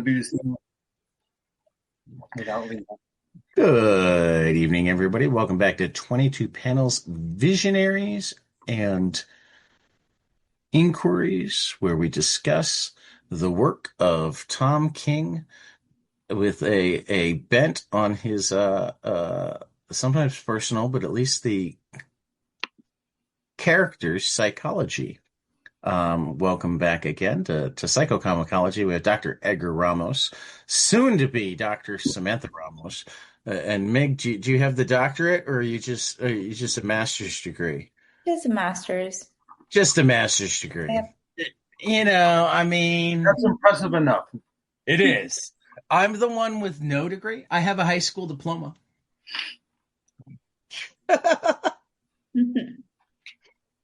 introduce without leaving. Good evening, everybody. Welcome back to 22 Panels Visionaries and Inquiries, where we discuss the work of Tom King with a bent on his sometimes personal, but at least the character's psychology. Welcome back again to Psychocomicology. We have Dr. Edgar Ramos, soon to be Dr. Samantha Ramos. And Meg, do you have the doctorate, or are you just a master's degree? Just a master's. Just a master's degree. Yep. I mean, That's impressive enough. it is. I'm the one with no degree. I have a high school diploma.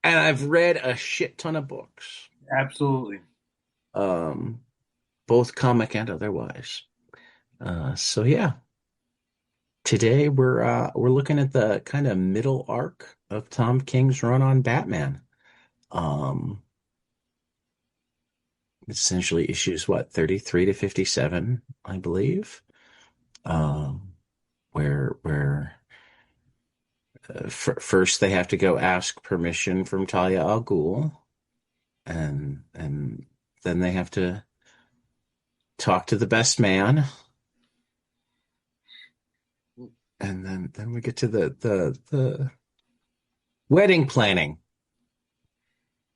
And I've read a shit ton of books. Absolutely. Both comic and otherwise. So yeah. Today we're looking at the kind of middle arc of Tom King's run on Batman. Essentially issues 33 to 57, I believe. Where first they have to go ask permission from Talia al Ghul, and then they have to talk to the best man, and then we get to the wedding planning.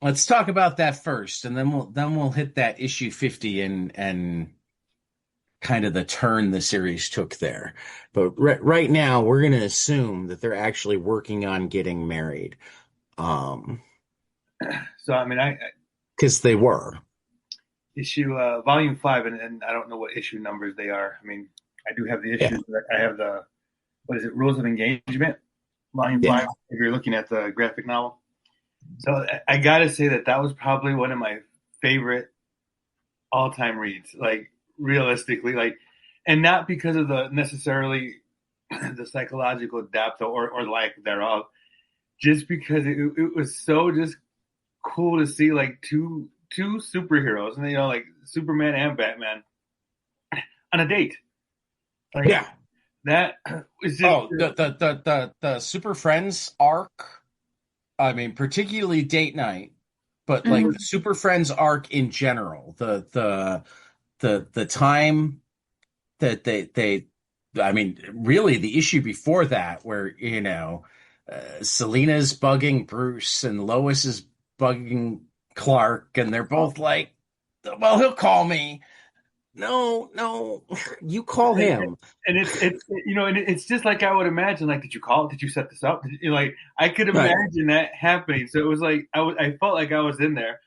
Let's talk about that first, and then we'll hit that issue 50 and kind of the turn the series took there. But right now, we're going to assume that they're actually working on getting married. So, I mean, Because they were. issue volume 5, and I don't know what issue numbers they are. I mean, I do have the issues. Yeah. I have the, what is it, Rules of Engagement, volume 5, if you're looking at the graphic novel. So I got to say that was probably one of my favorite all-time reads, like, realistically, like, and not because of the necessarily the psychological depth or lack thereof, just because it was so just cool to see like two superheroes, and like Superman and Batman on a date. Like, yeah, that is just the Super Friends arc. I mean, particularly date night, but like the Super Friends arc in general, the time that they I mean, really the issue before that where, Selina's bugging Bruce and Lois is bugging Clark, and they're both like, well, he'll call me. No, you call him. And it's just like I would imagine, like, did you call? Did you set this up? Like, I could imagine that happening. So it was like, I felt like I was in there.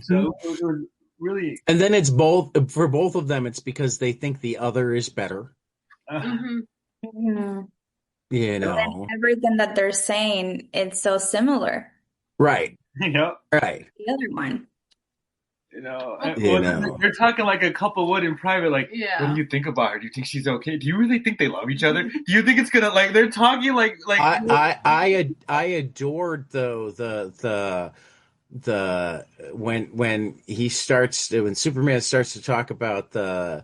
So it was really. And then it's both, for both of them, it's because they think the other is better. Mm-hmm. Everything that they're saying, it's so similar. Right. Right. The other one. They're talking like a couple would in private. Like, what do you think about her? Do you think she's okay? Do you really think they love each other? Do you think it's gonna, like, they're talking like I adored though when Superman starts to talk about the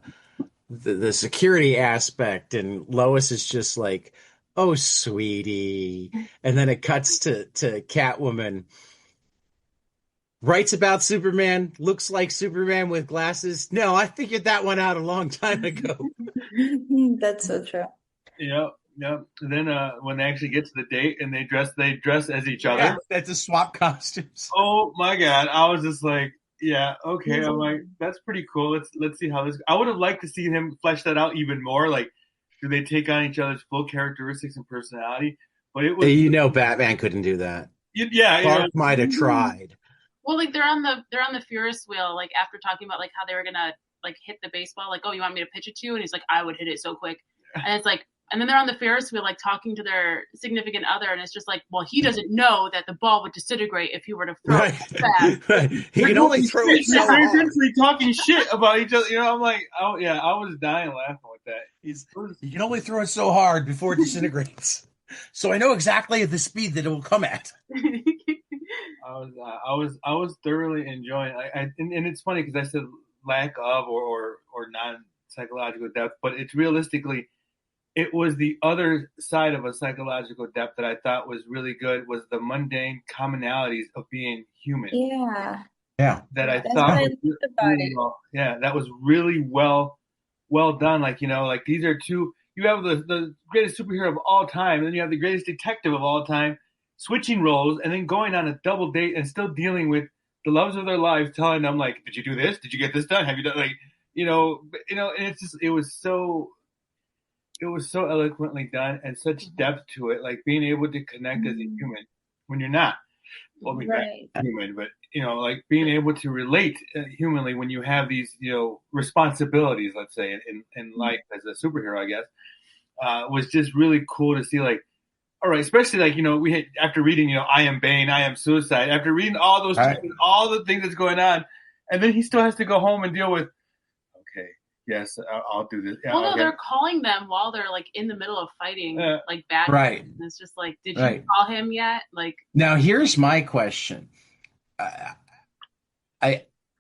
security aspect, and Lois is just like, oh, sweetie, and then it cuts to Catwoman. Writes about Superman, looks like Superman with glasses. No, I figured that one out a long time ago. That's so true. Yeah. And then when they actually get to the date and they dress as each other. Yeah, that's a swap costumes. Oh my God. I was just like, yeah, okay. I'm like, that's pretty cool. Let's see how this. I would have liked to see him flesh that out even more. Like, do they take on each other's full characteristics and personality? But it was, Batman couldn't do that. Clark might have tried. Well, like they're on the Ferris wheel, like after talking about like how they were gonna like hit the baseball, like, oh, you want me to pitch it to you? And he's like, I would hit it so quick. And it's like, and then they're on the Ferris wheel, like talking to their significant other, and it's just like, well, he doesn't know that the ball would disintegrate if he were to throw it fast. Right. He can only throw it so hard. They're essentially talking shit about each other. I'm like, oh yeah, I was dying laughing with that. He can only throw it so hard before it disintegrates. So I know exactly the speed that it will come at. I was thoroughly enjoying it. And it's funny because I said lack of or non-psychological depth, but it's realistically, it was the other side of a psychological depth that I thought was really good, was the mundane commonalities of being human. Yeah. Yeah. That I That's thought what I was loved about really it. well. Yeah, that was really well done. Like, like these are two, you have the greatest superhero of all time, and then you have the greatest detective of all time, switching roles and then going on a double date and still dealing with the loves of their lives, telling them like, did you do this? Did you get this done? Have you done, like, and it's just, it was so eloquently done and such depth to it, like being able to connect as a human when you're not. Well, I mean, Right. not human, but like being able to relate humanly when you have these, responsibilities, let's say, in life as a superhero, I guess, was just really cool to see. Like, all right, especially like we had, after reading, I am Bane, I am Suicide, after reading all those Right. all the things that's going on, and then he still has to go home and deal with. Okay, yes, I'll do this. Yeah, Well, no, okay. they're calling them while they're like in the middle of fighting, like bad guys. Right. And it's just like, did Right. you call him yet? Like, Now, here's my question.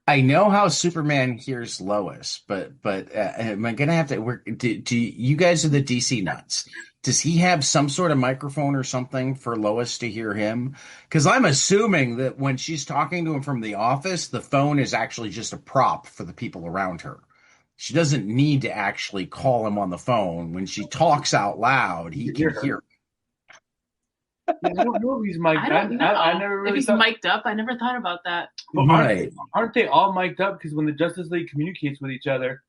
I know how Superman hears Lois, but am I gonna have to work? Do you guys are the DC nuts? Does he have some sort of microphone or something for Lois to hear him? Because I'm assuming that when she's talking to him from the office, the phone is actually just a prop for the people around her. She doesn't need to actually call him on the phone. When she talks out loud, he can hear. Yeah, I don't know if he's mic'd. I don't know. I never really if he's thought. mic'd up, I never thought about that. But Right. aren't they all mic'd up? Because when the Justice League communicates with each other,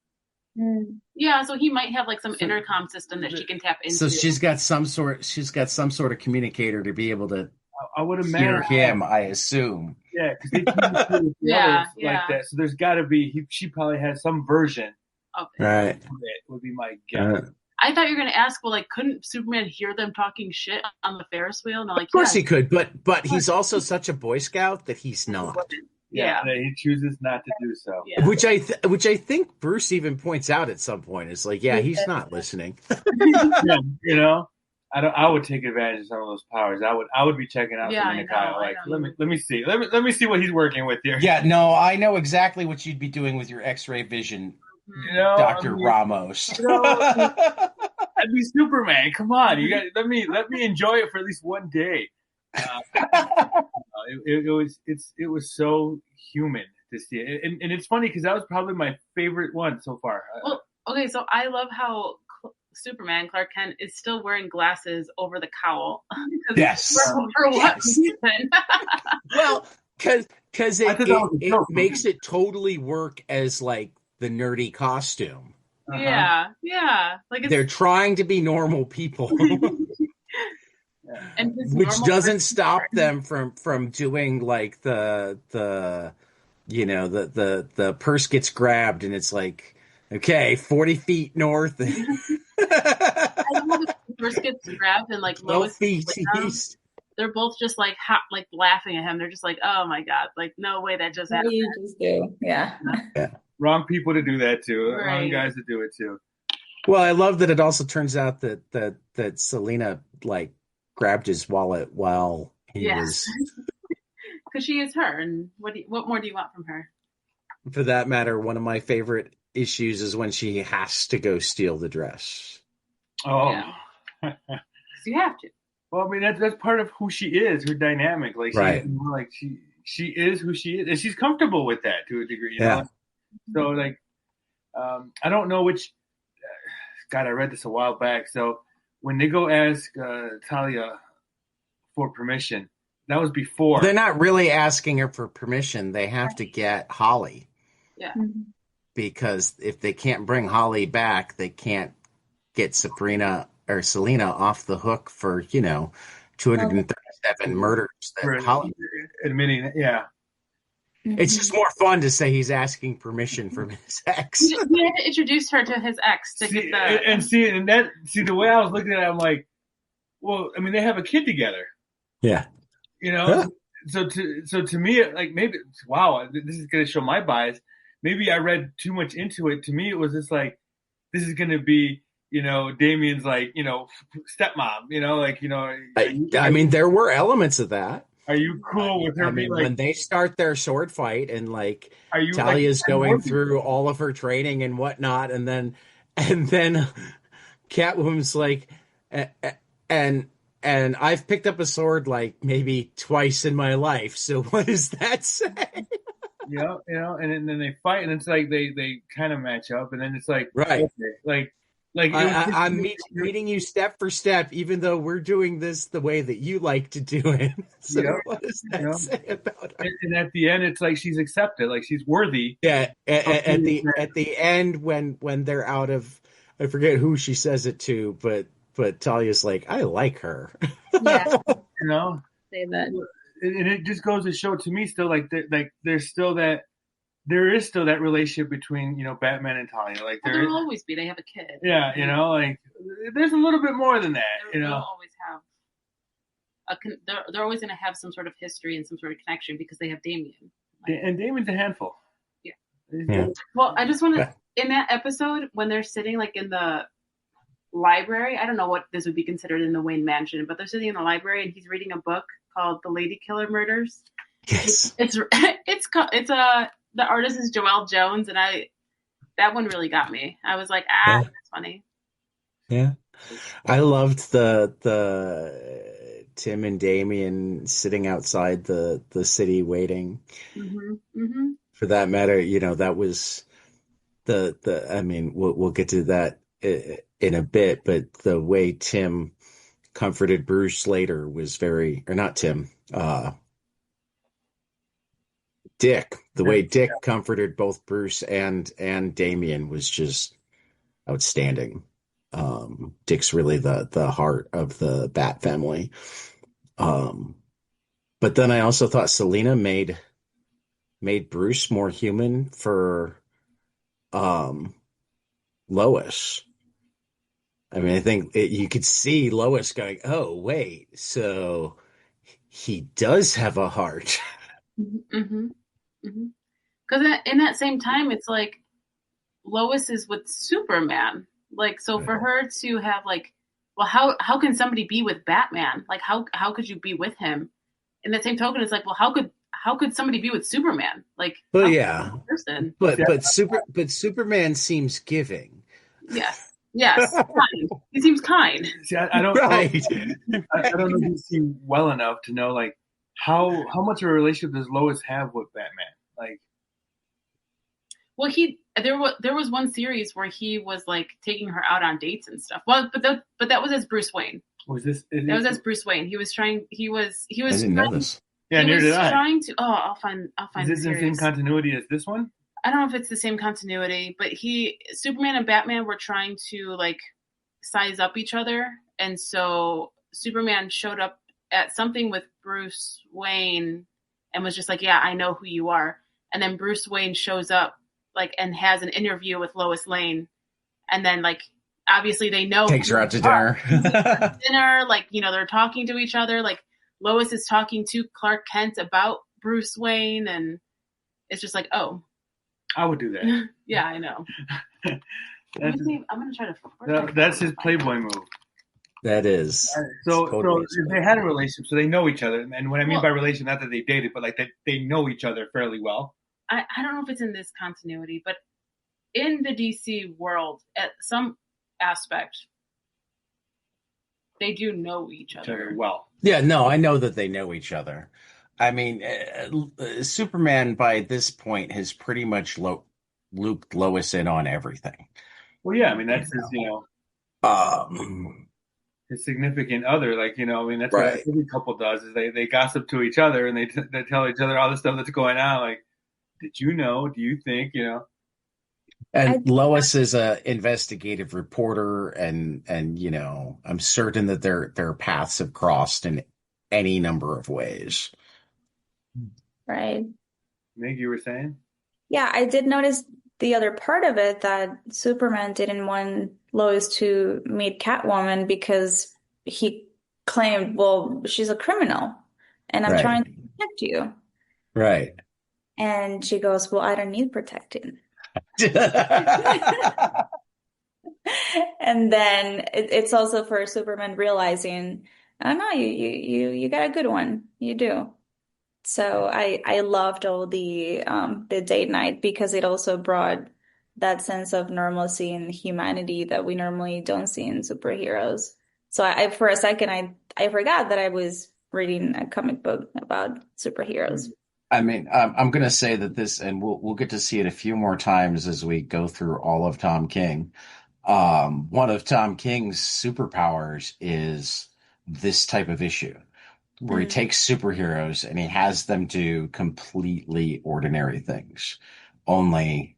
Yeah, so he might have like some So- intercom system that she can tap into. So she's got some sort of communicator to be able to I would hear imagine him, I assume. Yeah, because they communicate with the Yeah, others yeah. like that. So there's got to be. She probably has some version of it. Right. of it. Would be my guess. I thought you were going to ask, well, like, couldn't Superman hear them talking shit on the Ferris wheel? And I'm like, Of course yeah. he could, but he's also such a Boy Scout that he's not. Yeah. that he chooses not to do so. Yeah. Which I think Bruce even points out at some point. It's like, yeah, he's not listening. Yeah, I would take advantage of some of those powers. I would be checking out Yeah, Selena I know, Kyle. Like, I know. let me see. Let me see what he's working with here. Yeah, no, I know exactly what you'd be doing with your X-ray vision, Dr. Ramos. I'd be Superman. Come on, you guys. Let me enjoy it for at least one day. It was so human to see it, and it's funny because that was probably my favorite one so far. Well, okay, so I love how Superman, Clark Kent, is still wearing glasses over the cowl. Yes. For what Yes. reason? Well, because I thought that was a it joke. makes it totally work as like the nerdy costume. Yeah. Like it's, They're trying to be normal people. and his Which normal doesn't person- stop them from doing like the purse gets grabbed and it's like, okay, 40 feet north. I love when he first gets grabbed and like 12 Lois feet is with them. east. They're both just like like laughing at him. They're just like, oh my god, like no way that just What happened. do you just do? Yeah. Wrong people to do that too. Wrong Right. guys to do it too. Well, I love that it also turns out that Selena like grabbed his wallet while he was, Because she is her, and what more do you want from her? for that matter, one of my favorite issues is when she has to go steal the dress. Oh. Yeah. Because you have to. Well, I mean that's part of who she is, her dynamic. Like, Right. she is who she is, and she's comfortable with that to a degree. You Yeah. know? So like, I don't know which. God, I read this a while back. So when they go ask Talia for permission, that was before. They're not really asking her for permission. They have to get Holly, Yeah. because if they can't bring Holly back, they can't get Selena off the hook for 237 murders that Holly. Admitting, yeah. It's just more fun to say he's asking permission from his ex. He had to introduce her to his ex to get the. See the way I was looking at it, I'm like, well, I mean, they have a kid together, Yeah. you know. Huh. So to me, like maybe wow, this is going to show my bias. Maybe I read too much into it. To me, it was just like this is going to be, Damien's like, stepmom, I mean, there were elements of that. Are you cool with her I being mean, like? when they start their sword fight and like Are you like? Talia's going through all of her training and whatnot, and then Catwoman's like, and and I've picked up a sword like maybe twice in my life. So what does that say? And then they fight, and it's like they kind of match up, and then it's like Right. okay, like it was I'm meeting you step for step, even though we're doing this the way that you like to do it. So what does that say about her? and at the end, it's like she's accepted, like she's worthy. Yeah, at the end when they're out of, I forget who she says it to, but Talia's like, I like her. Yeah. You know, Say that. and it just goes to show to me still there's still there is still that relationship between Batman and Talia. Like Well, there will always be. They have a kid. yeah, like there's a little bit more than that. They'll always have they're always going to have some sort of history and some sort of connection because they have Damian. And Damon's a handful. Yeah. Well, I just want to, in that episode when they're sitting like in the library, I don't know what this would be considered in the Wayne Mansion, but they're sitting in the library and he's reading a book called The Lady Killer Murders. Yes. It's the artist is Joelle Jones, and that one really got me. I was like, that's funny. Yeah. I loved the Tim and Damien sitting outside the city waiting. For that matter, that was I mean, we'll get to that in a bit, but the way Tim comforted Bruce later was or not Tim, Dick. The way Dick comforted both Bruce and Damien was just outstanding. Dick's really the heart of the Bat family. But then I also thought Selena made Bruce more human for Lois. I mean, I think you could see Lois going, oh, wait, so he does have a heart. Because in that same time, it's like Lois is with Superman. Like, so for her to have like, well, how can somebody be with Batman? Like, how could you be with him? In that same token, it's like, well, how could somebody be with Superman? Like, well, yeah, person. But Superman seems giving. Yes, kind. He seems kind. See, I don't right. I don't know if you see well enough to know like how much of a relationship does Lois have with Batman? Like, well, there was one series where he was like taking her out on dates and stuff. Well, but that was as Bruce Wayne. Was as Bruce Wayne. He was trying. He was. I didn't know this. Yeah, neither did I. Trying to. Oh, I'll find. Is this the same continuity as this one? I don't know if it's the same continuity, but Superman and Batman were trying to like size up each other, and so Superman showed up at something with Bruce Wayne and was just like, "Yeah, I know who you are." And then Bruce Wayne shows up like and has an interview with Lois Lane, and then like obviously they know takes her out to dinner. Like they're talking to each other. Like Lois is talking to Clark Kent about Bruce Wayne, and it's just like, oh. I would do that. Yeah, I know. I'm going to try to... That's his Playboy move. That is. So they had a relationship, so they know each other. And what I mean by relationship, not that they dated, but like that they know each other fairly well. I don't know if it's in this continuity, but in the DC world, at some aspect, they do know each other well. Yeah, no, I know that they know each other. I mean, Superman by this point has pretty much looped Lois in on everything. Well, yeah, I mean that's his, his significant other. Like I mean that's what every couple does is they gossip to each other and they tell each other all the stuff that's going on. Like, did you know? Do you think? And Lois is a investigative reporter, and I'm certain that their paths have crossed in any number of ways. Right. Meg, you were saying? Yeah, I did notice the other part of it that Superman didn't want Lois to meet Catwoman because he claimed, well, she's a criminal and I'm trying to protect you. Right. And she goes, well, I don't need protecting. And then it's also for Superman realizing I know you got a good one. You do. So I loved all the date night because it also brought that sense of normalcy and humanity that we normally don't see in superheroes. So I for a second I forgot that I was reading a comic book about superheroes. I mean, I'm going to say that this, and we'll get to see it a few more times as we go through all of Tom King. One of Tom King's superpowers is this type of issue, where he Mm, takes superheroes and he has them do completely ordinary things. Only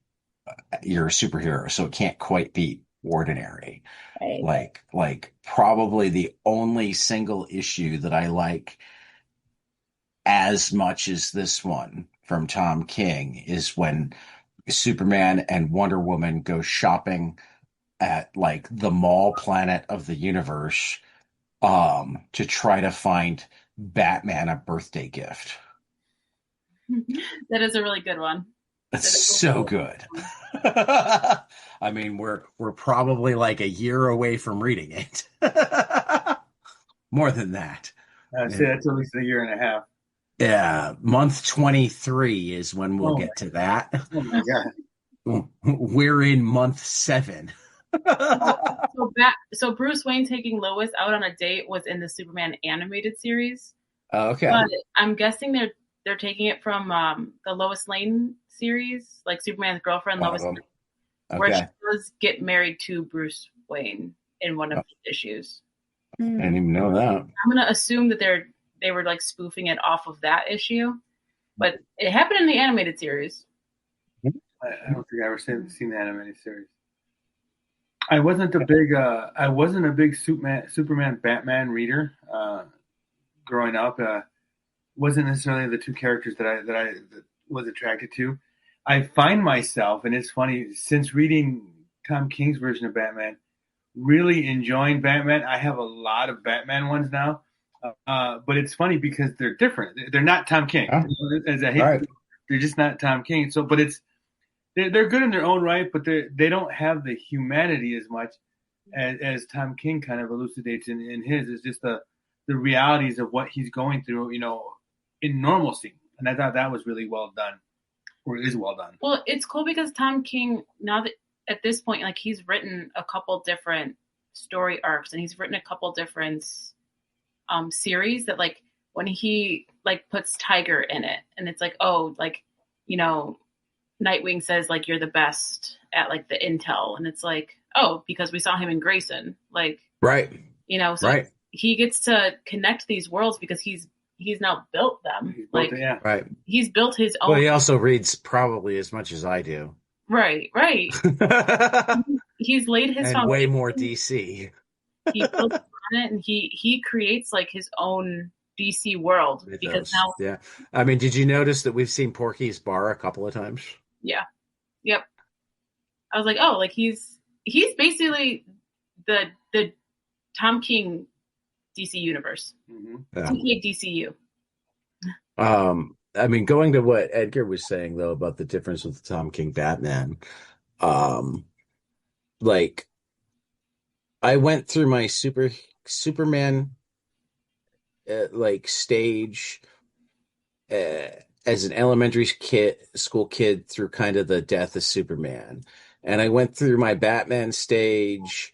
you're a superhero, so it can't quite be ordinary. right. Like probably the only single issue that I like as much as this one from Tom King is when Superman and Wonder Woman go shopping at like the mall planet of the universe to try to find Batman a birthday gift. That is a really good one. That's so good. I mean, we're probably like a year away from reading it. More than that. I'd say that's at least a year and a half. Yeah, month 23 is when we'll get to that. Oh my God. We're in month 7. So Bruce Wayne taking Lois out on a date was in the Superman animated series. Okay. But I'm guessing they're taking it from the Lois Lane series, like Superman's girlfriend Lois Lane, where she does get married to Bruce Wayne in one of the issues. I didn't even know that. I'm gonna assume that they were like spoofing it off of that issue, but it happened in the animated series. I don't think I ever seen the animated series. I wasn't a big Superman Batman reader growing up. Wasn't necessarily the two characters that I was attracted to. I find myself, and it's funny, since reading Tom King's version of Batman, really enjoying Batman. I have a lot of Batman ones now, but it's funny because they're different. They're not Tom King. As I hate, Right. They're just not Tom King. So, but they're good in their own right, but they don't have the humanity as much as Tom King kind of elucidates in his. It's just the realities of what he's going through, in normalcy. And I thought that was really well done, or is well done. Well, it's cool because Tom King, now that at this point, like he's written a couple different story arcs and he's written a couple different series that like when he like puts Tiger in it and it's like, oh, like, Nightwing says like you're the best at like the intel, and it's like, oh, because we saw him in Grayson, like, right, so right. He gets to connect these worlds because he's now built them. Right. He's built his own. Well, he also reads probably as much as I do. Right. He's laid his and way more DC. He built on it, and he creates like his own DC world because now. Yeah, I mean, did you notice that we've seen Porky's bar a couple of times? Yeah. Yep. I was like, oh, like he's basically the Tom King DC universe. TK DCU. I mean, going to what Edgar was saying though about the difference with the Tom King Batman, like I went through my Superman like stage as an elementary school kid through kind of the death of Superman, and I went through my Batman stage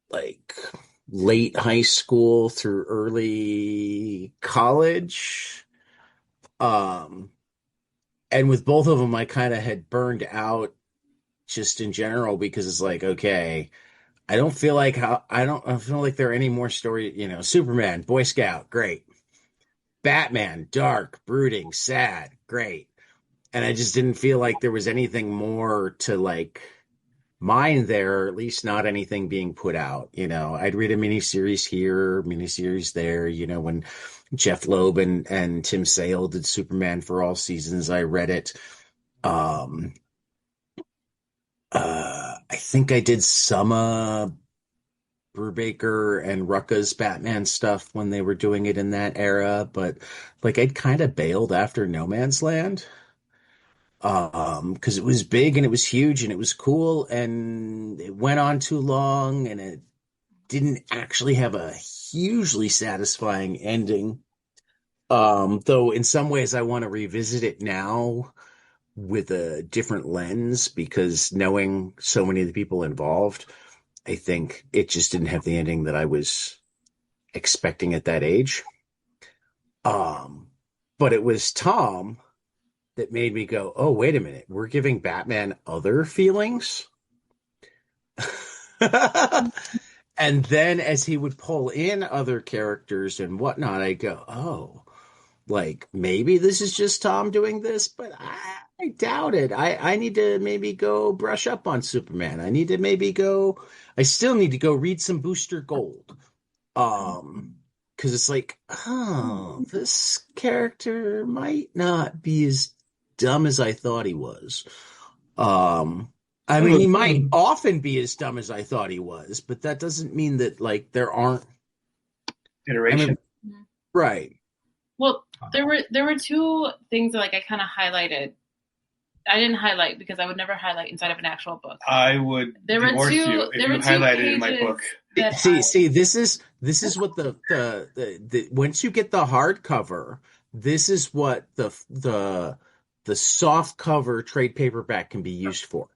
like late high school through early college, and with both of them I kind of had burned out just in general because it's like, okay, I don't feel like there are any more story, Superman, Boy Scout, great. Batman, dark, brooding, sad, great. And I just didn't feel like there was anything more to like mine there, or at least not anything being put out. I'd read a miniseries here, miniseries there, when Jeff Loeb and Tim Sale did Superman for All Seasons, I read it. I think I did some Brubaker and Rucka's Batman stuff when they were doing it in that era, but like I'd kind of bailed after No Man's Land. Because it was big and it was huge and it was cool and it went on too long and didn't actually have a hugely satisfying ending. Though in some ways I want to revisit it now with a different lens because knowing so many of the people involved, I think it just didn't have the ending that I was expecting at that age. But it was Tom that made me go, oh, wait a minute, we're giving Batman other feelings? And then as he would pull in other characters and whatnot, I go, oh, like maybe this is just Tom doing this, but I doubt it. I need to maybe go brush up on Superman. I still need to go read some Booster Gold. Because it's like, oh, this character might not be as dumb as I thought he was. I mean, he might often be as dumb as I thought he was, but that doesn't mean that like there aren't iteration. Right. Well, there were two things that like I kind of highlighted. I didn't highlight because I would never highlight inside of an actual book. I would divorce you if you highlighted in my book. See, this is what the once you get the hardcover, this is what the soft cover trade paperback can be used for.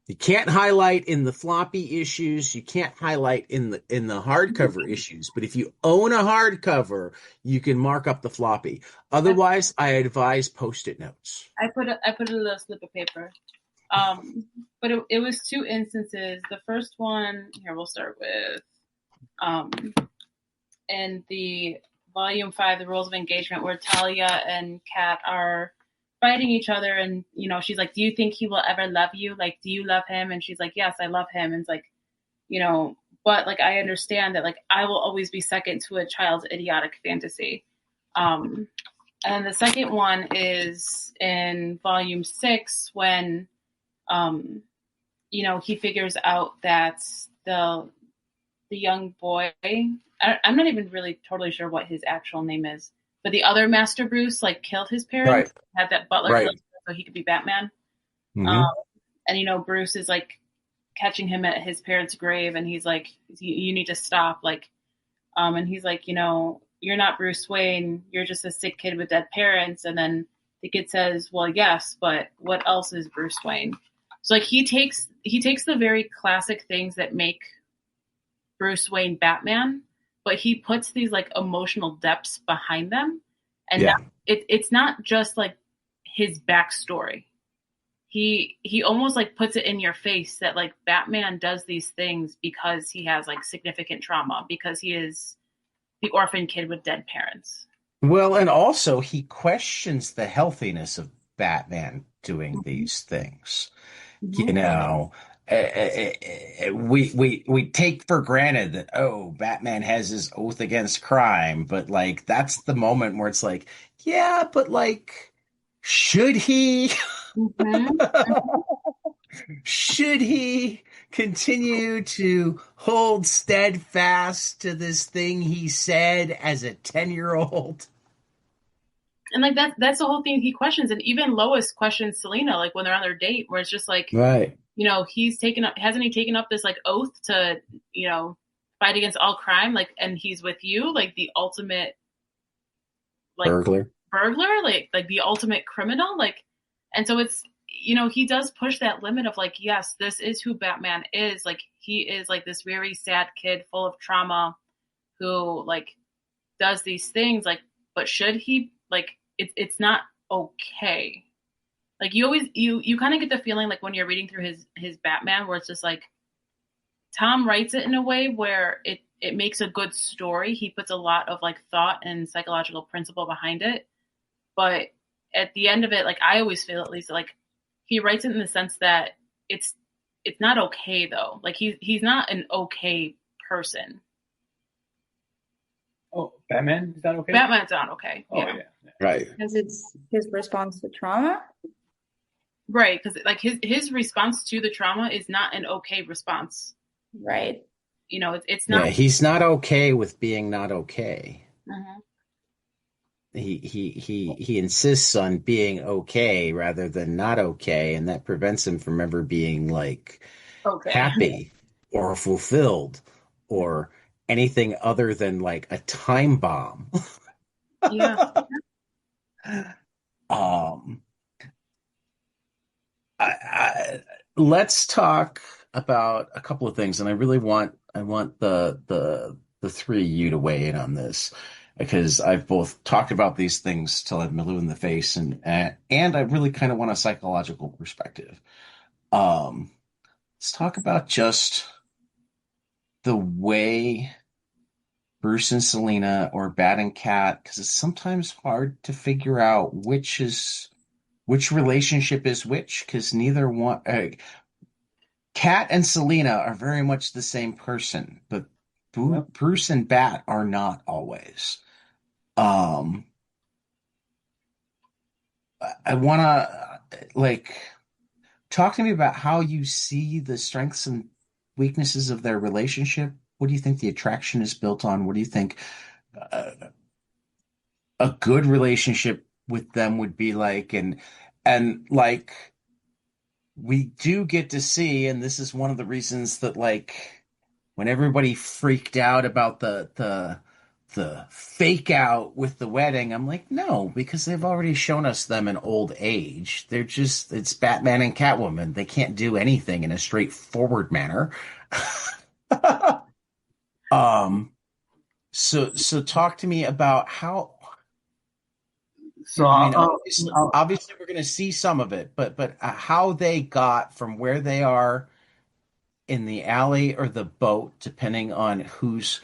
You can't highlight in the floppy issues. You can't highlight in the hardcover issues. But if you own a hardcover, you can mark up the floppy. Otherwise, I advise Post-it notes. I put a little slip of paper. But it was two instances. The first one here we'll start with, in the volume 5, the rules of engagement, where Talia and Kat are fighting each other, and she's like, do you think he will ever love you? Like, do you love him? And she's like, yes, I love him. And it's like, but like I understand that like I will always be second to a child's idiotic fantasy. And the second one is in volume 6 when he figures out that the young boy, I'm not even really totally sure what his actual name is, but the other Master Bruce like killed his parents, had that butler killed him so he could be Batman. Mm-hmm. And Bruce is like catching him at his parents' grave, and he's like, you need to stop. Like, and he's like, you're not Bruce Wayne. You're just a sick kid with dead parents. And then the kid says, well, yes, but what else is Bruce Wayne? So like he takes the very classic things that make Bruce Wayne Batman, but he puts these like emotional depths behind them. And now it's not just like his backstory. He almost like puts it in your face that like Batman does these things because he has like significant trauma, because he is the orphan kid with dead parents. Well, and also he questions the healthiness of Batman doing these things. We take for granted that, Batman has his oath against crime, but like that's the moment where it's like, yeah, but like, should he? Should he continue to hold steadfast to this thing he said as a 10-year-old? And like that's the whole thing he questions. And even Lois questions Selena, like when they're on their date, where it's just like, right. Hasn't he taken up this like oath to, fight against all crime? Like, and he's with you, like the ultimate like burglar, like the ultimate criminal. Like, and so it's, he does push that limit of like, yes, this is who Batman is. Like, he is like this very sad kid full of trauma who like does these things. Like, but should he, like, it's not okay. Like you always, you kind of get the feeling like when you're reading through his Batman, where it's just like, Tom writes it in a way where it makes a good story. He puts a lot of like thought and psychological principle behind it. But at the end of it, like I always feel at least like he writes it in the sense that it's not okay though. Like he's not an okay person. Oh, Batman is not okay? Batman's not okay. Oh, yeah. Right. Because it's his response to trauma? Right, because like his response to the trauma is not an okay response. Right. It's not. Yeah, he's not okay with being not okay. Mm-hmm. He insists on being okay rather than not okay, and that prevents him from ever being like happy or fulfilled or anything other than like a time bomb. Yeah. Let's talk about a couple of things, and I want the three of you to weigh in on this because I've both talked about these things till I'm blue in the face, and I really kind of want a psychological perspective. Let's talk about just the way Bruce and Selena or Bat and Cat, because it's sometimes hard to figure out which relationship is which, because neither one. Cat and Selena are very much the same person, but Bruce and Bat are not always. I want to talk to me about how you see the strengths and weaknesses of their relationship. What do you think the attraction is built on? What do you think a good relationship with them would be like? And like we do get to see, and this is one of the reasons that like when everybody freaked out about the fake out with the wedding, I'm like, no, because they've already shown us them in old age. It's Batman and Catwoman. They can't do anything in a straightforward manner. So talk to me about how. So obviously we're going to see some of it, but how they got from where they are in the alley or the boat, depending on whose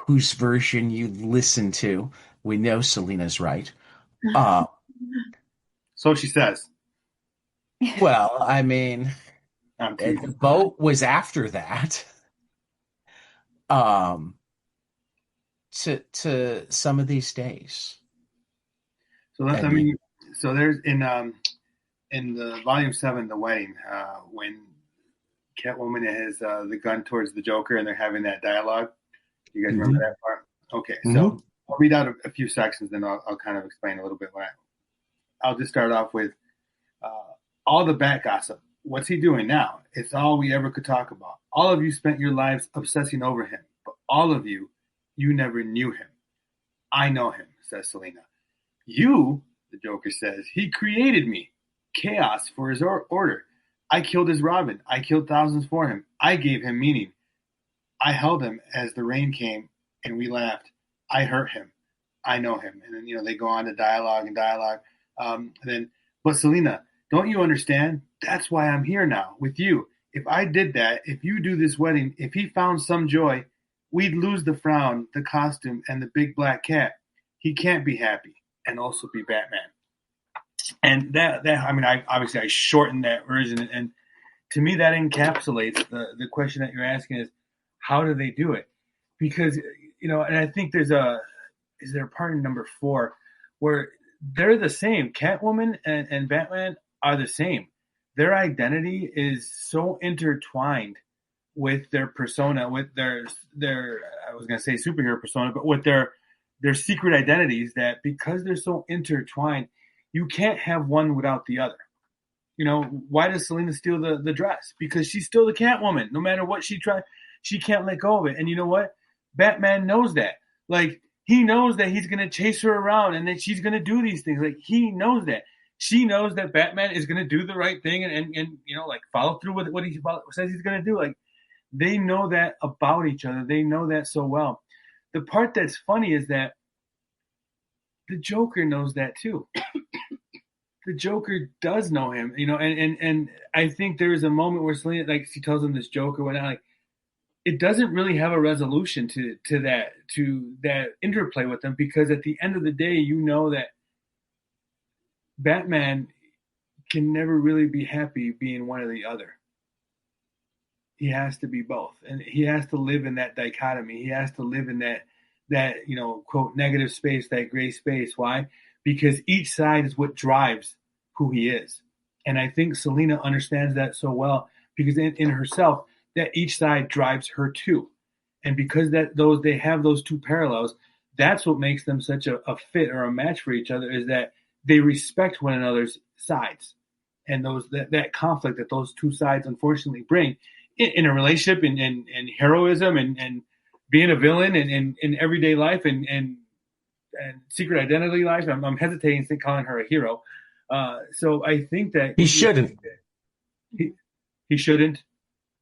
version you listen to. We know Selena's right. So she says. Well, I mean, the boat was after that. To some of these days. So that's, so there's in the volume 7, The Wedding, when Catwoman has the gun towards the Joker and they're having that dialogue. You guys remember that part? Okay, so I'll read out a few sections, then I'll kind of explain a little bit. I'll just start off with all the Bat gossip. What's he doing now? It's all we ever could talk about. All of you spent your lives obsessing over him, but all of you never knew him. I know him, says Selena. You, the Joker says, he created me. Chaos for his order. I killed his Robin. I killed thousands for him. I gave him meaning. I held him as the rain came and we laughed. I hurt him. I know him. And then, they go on to dialogue. But Selena, don't you understand? That's why I'm here now with you. If I did that, if you do this wedding, if he found some joy, we'd lose the frown, the costume, and the big black cat. He can't be happy and also be Batman. And I shortened that version. And to me, that encapsulates the question that you're asking is, how do they do it? Because, and I think is there a part in number 4 where they're the same. Catwoman and Batman are the same. Their identity is so intertwined with their persona, with their I was going to say superhero persona, but with their secret identities, that because they're so intertwined, you can't have one without the other. Why does Selena steal the dress? Because she's still the Catwoman. No matter what she tries, she can't let go of it. And you know what? Batman knows that. Like, he knows that he's going to chase her around and that she's going to do these things. Like, he knows that. She knows that Batman is going to do the right thing and follow through with what he says he's going to do. Like, they know that about each other. They know that so well. The part that's funny is that the Joker knows that too. The Joker does know him, and I think there is a moment where Selena, like, she tells him this joke or whatnot, like, it doesn't really have a resolution to that interplay with them, because at the end of the day, that Batman can never really be happy being one or the other. He has to be both, and he has to live in that dichotomy. He has to live in that quote negative space, that gray space. Why? Because each side is what drives who he is. And I think Selena understands that so well, because in herself, that each side drives her too. And because they have those two parallels, that's what makes them such a fit or a match for each other, is that they respect one another's sides. And that conflict that those two sides unfortunately bring in a relationship, and heroism and being a villain in everyday life and secret identity life. I'm hesitating to calling her a hero. So I think that He shouldn't. He shouldn't.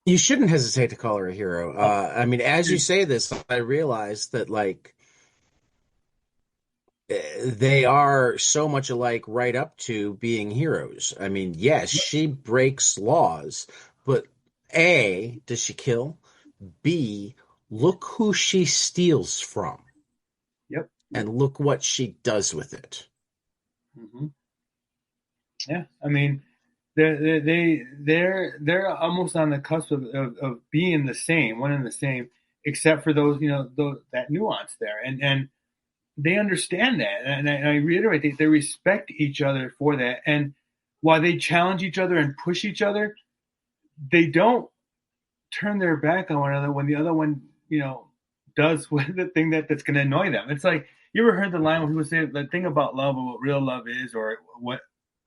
You shouldn't hesitate to call her a hero. I mean, as you say this, I realize that like they are so much alike right up to being heroes. I mean, yes, she breaks laws, but A, does she kill? B, look who she steals from. Yep. And look what she does with it. Mm-hmm. Yeah, I mean, they're almost on the cusp of being the same, one and the same, except for those that nuance there, and they understand that, and I reiterate they respect each other for that, and while they challenge each other and push each other, they don't turn their back on one another when the other one does the thing that's going to annoy them. It's like, you ever heard the line when people say the thing about love, or what real love is, or what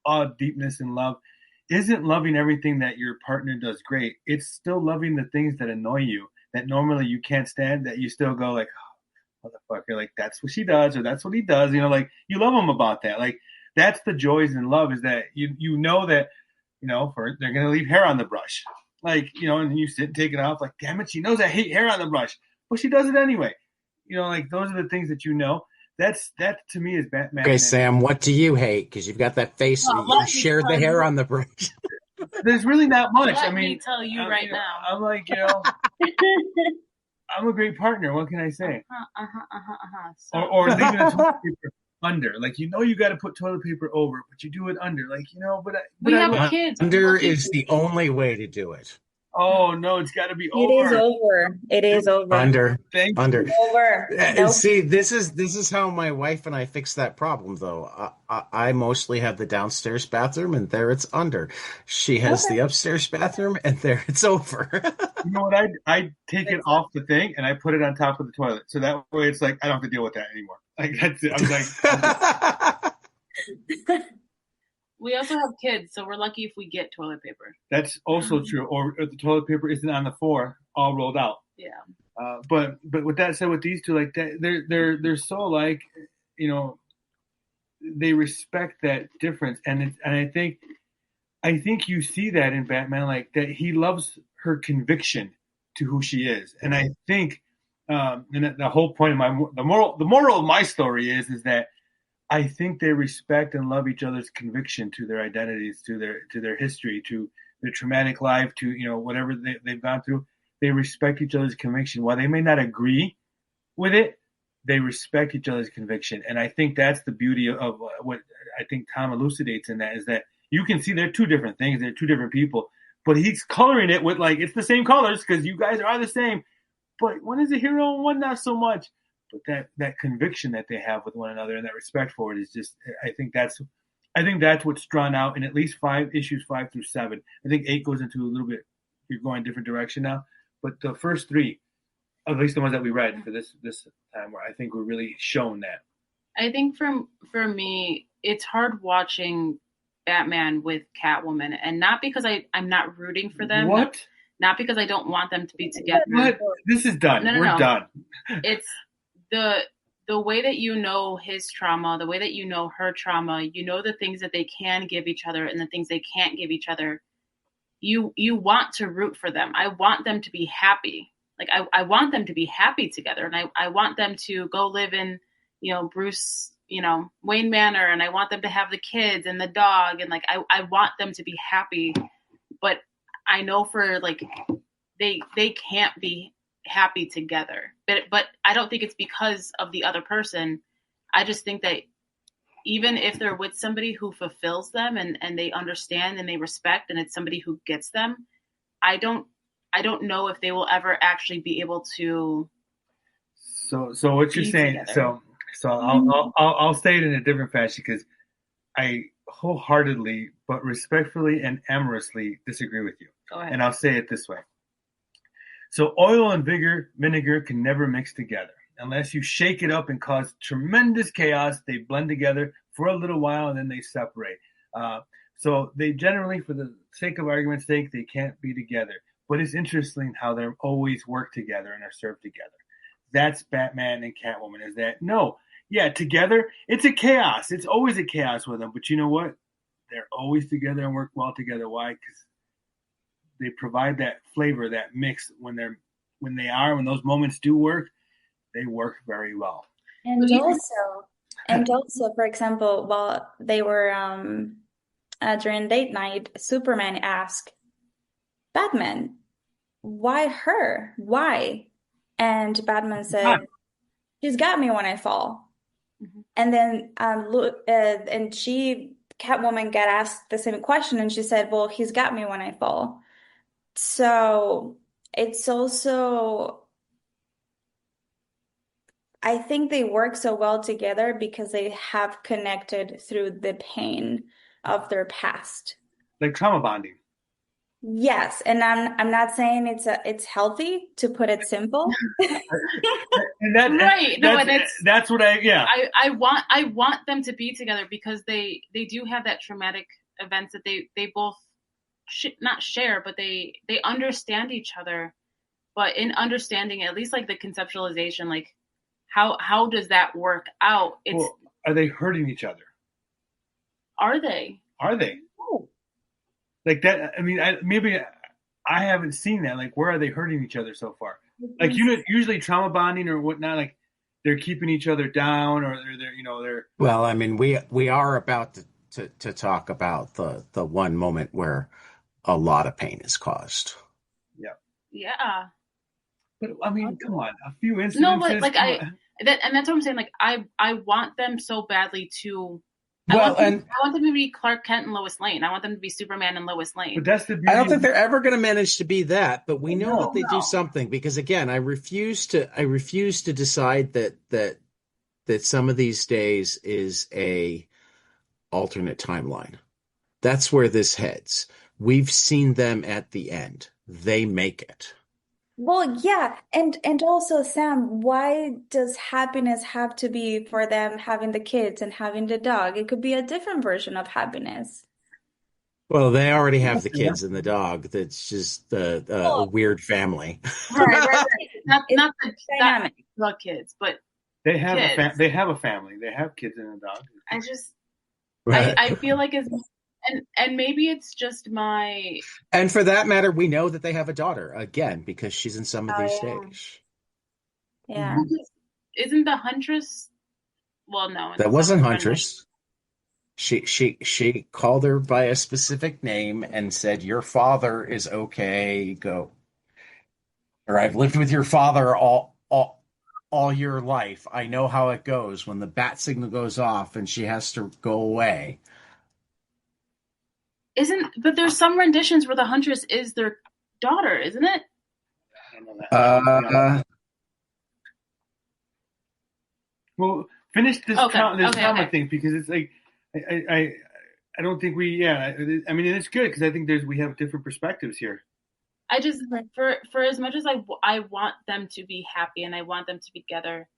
all deepness in love isn't loving everything that your partner does great. It's still loving the things that annoy you, that normally you can't stand, that you still go like, oh, motherfucker, like that's what she does, or that's what he does. Like you love them about that. Like that's the joys in love, is that you know that they're gonna leave hair on the brush, like and you sit and take it off. Like, damn it, she knows I hate hair on the brush, but she does it anyway. Like those are the things that that to me is Batman. Okay, Sam, what do you hate? Because you've got that face. You shared the hair on the brush. There's really not much. Let me tell you right now. I'm like, I'm a great partner. What can I say? So. Or leaving the toilet paper under. Like, you got to put toilet paper over, but you do it under. Like, but we have kids. Under is the only way to do it. Oh no, it's got to be over. It is over. It is over. Under. Thank Under. You. Over. Nope. See, this is how my wife and I fix that problem, though. I mostly have the downstairs bathroom, and there it's under. She has the upstairs bathroom, and there it's over. You know what? I take it off the thing and I put it on top of the toilet, so that way it's like I don't have to deal with that anymore. Like that's it. I'm like. We also have kids, so we're lucky if we get toilet paper. That's also true. Or if the toilet paper isn't on the floor, all rolled out. Yeah. But with that said, with these two, like that, they're so like, they respect that difference, and I think you see that in Batman, like that he loves her conviction to who she is, and I think, and the whole point of the moral of my story is that. I think they respect and love each other's conviction to their identities, to their history, to their traumatic life, to whatever they've gone through. They respect each other's conviction. While they may not agree with it, they respect each other's conviction. And I think that's the beauty of what I think Tom elucidates in that, is that you can see they're two different things. They're two different people. But he's coloring it with like, it's the same colors because you guys are the same. But one is a hero and one not so much. But that conviction that they have with one another and that respect for it is just, I think that's what's drawn out in at least 5 issues, 5 through 7. I think 8 goes into a little bit, you're going a different direction now. But the first 3, at least the ones that we read for this time, where I think we're really shown that. I think for me, it's hard watching Batman with Catwoman, and not because I'm not rooting for them. What? Not because I don't want them to be together. What? This is done. No. We're done. It's the way that his trauma, the way that her trauma, the things that they can give each other and the things they can't give each other. You want to root for them. I want them to be happy. Like I want them to be happy together, and I want them to go live in, Bruce, Wayne Manor, and I want them to have the kids and the dog, and like I want them to be happy. But I know for like they can't be happy together, but I don't think it's because of the other person. I just think that even if they're with somebody who fulfills them and they understand and they respect, and it's somebody who gets them, I don't know if they will ever actually be able to. So what you're saying? Together. So I'll say it in a different fashion, because I wholeheartedly but respectfully and amorously disagree with you. Go ahead. And I'll say it this way. So oil and vinegar can never mix together. Unless you shake it up and cause tremendous chaos, they blend together for a little while and then they separate. So they generally, for the sake of argument's sake, they can't be together. But it's interesting how they always work together and are served together. that's Batman and Catwoman. Is that no? Yeah, together it's a chaos. It's always a chaos with them. But you know what? They're always together and work well together. Why? Because they provide that flavor, that mix when those moments do work, they work very well. And also, for example, while they were during date night, Superman asked Batman, "Why her? Why?" And Batman said, "She's got me when I fall." Mhm. And then Catwoman got asked the same question, and she said, "Well, he's got me when I fall." So it's also, I think they work so well together because they have connected through the pain of their past. Like trauma bonding. Yes, and I'm not saying it's healthy, to put it simple. And Right. No, that's what I want them to be together because they do have that traumatic events that they both not share, but they understand each other. But in understanding, at least like the conceptualization, like how does that work out? Well, are they hurting each other? Are they? Are they? Oh. Like that? I mean, maybe I haven't seen that. Like, where are they hurting each other so far? Like, usually trauma bonding or whatnot, like they're keeping each other down, or they're. Well, I mean, we are about to talk about the one moment where a lot of pain is caused. Yeah. Yeah. But I mean, come on, a few incidences. No, but like that's what I'm saying. Like I want them so badly to. I want them to be Clark Kent and Lois Lane. I want them to be Superman and Lois Lane. But that's the beauty. I don't think they're ever going to manage to be that, but we know that they do something, because again, I refuse to decide that some of these days is a alternate timeline. That's where this heads. We've seen them at the end. They make it. Well, yeah, and also, Sam, why does happiness have to be for them having the kids and having the dog? It could be a different version of happiness. Well, they already have the kids and the dog. That's just a weird family. Right. Not the kids, but they have they have a family. They have kids and a dog. I feel like it's. And maybe it's just my. And for that matter, we know that they have a daughter again because she's in some of these stage. Yeah. Isn't the Huntress? Well, no. That wasn't Huntress. She called her by a specific name and said, "Your father is okay. Go." Or, "I've lived with your father all your life. I know how it goes when the bat signal goes off and she has to go away." But there's some renditions where the Huntress is their daughter, isn't it? I don't know that. Well, finish this comic thing, because it's like I don't think I mean, it's good because I think we have different perspectives here. I just for as much as I want them to be happy and I want them to be together,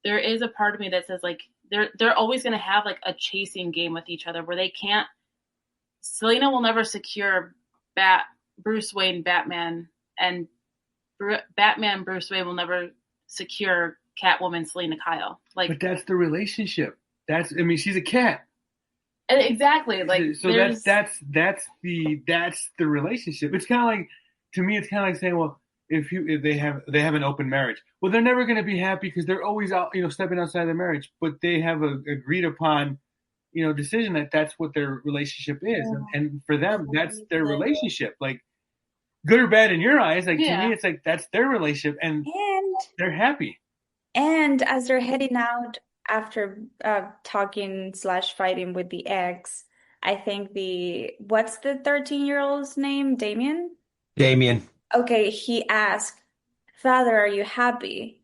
there is a part of me that says like they're always going to have like a chasing game with each other where they can't. Selena will never secure Bruce Wayne, Batman, and Batman, Bruce Wayne will never secure Catwoman, Selena Kyle. Like, but that's the relationship. She's a cat. Exactly. Like, so that's the relationship. It's kind of like, to me, it's kind of like saying, well, if they have an open marriage, well, they're never going to be happy because they're always out, stepping outside the marriage. But they have a agreed upon, decision that's what their relationship is, and for them, that's their relationship. Like, good or bad in your eyes, like to me, it's like that's their relationship, and they're happy. And as they're heading out after talking / fighting with the ex, I think what's the 13-year-old's name? Damien. Okay, he asked, "Father, are you happy?"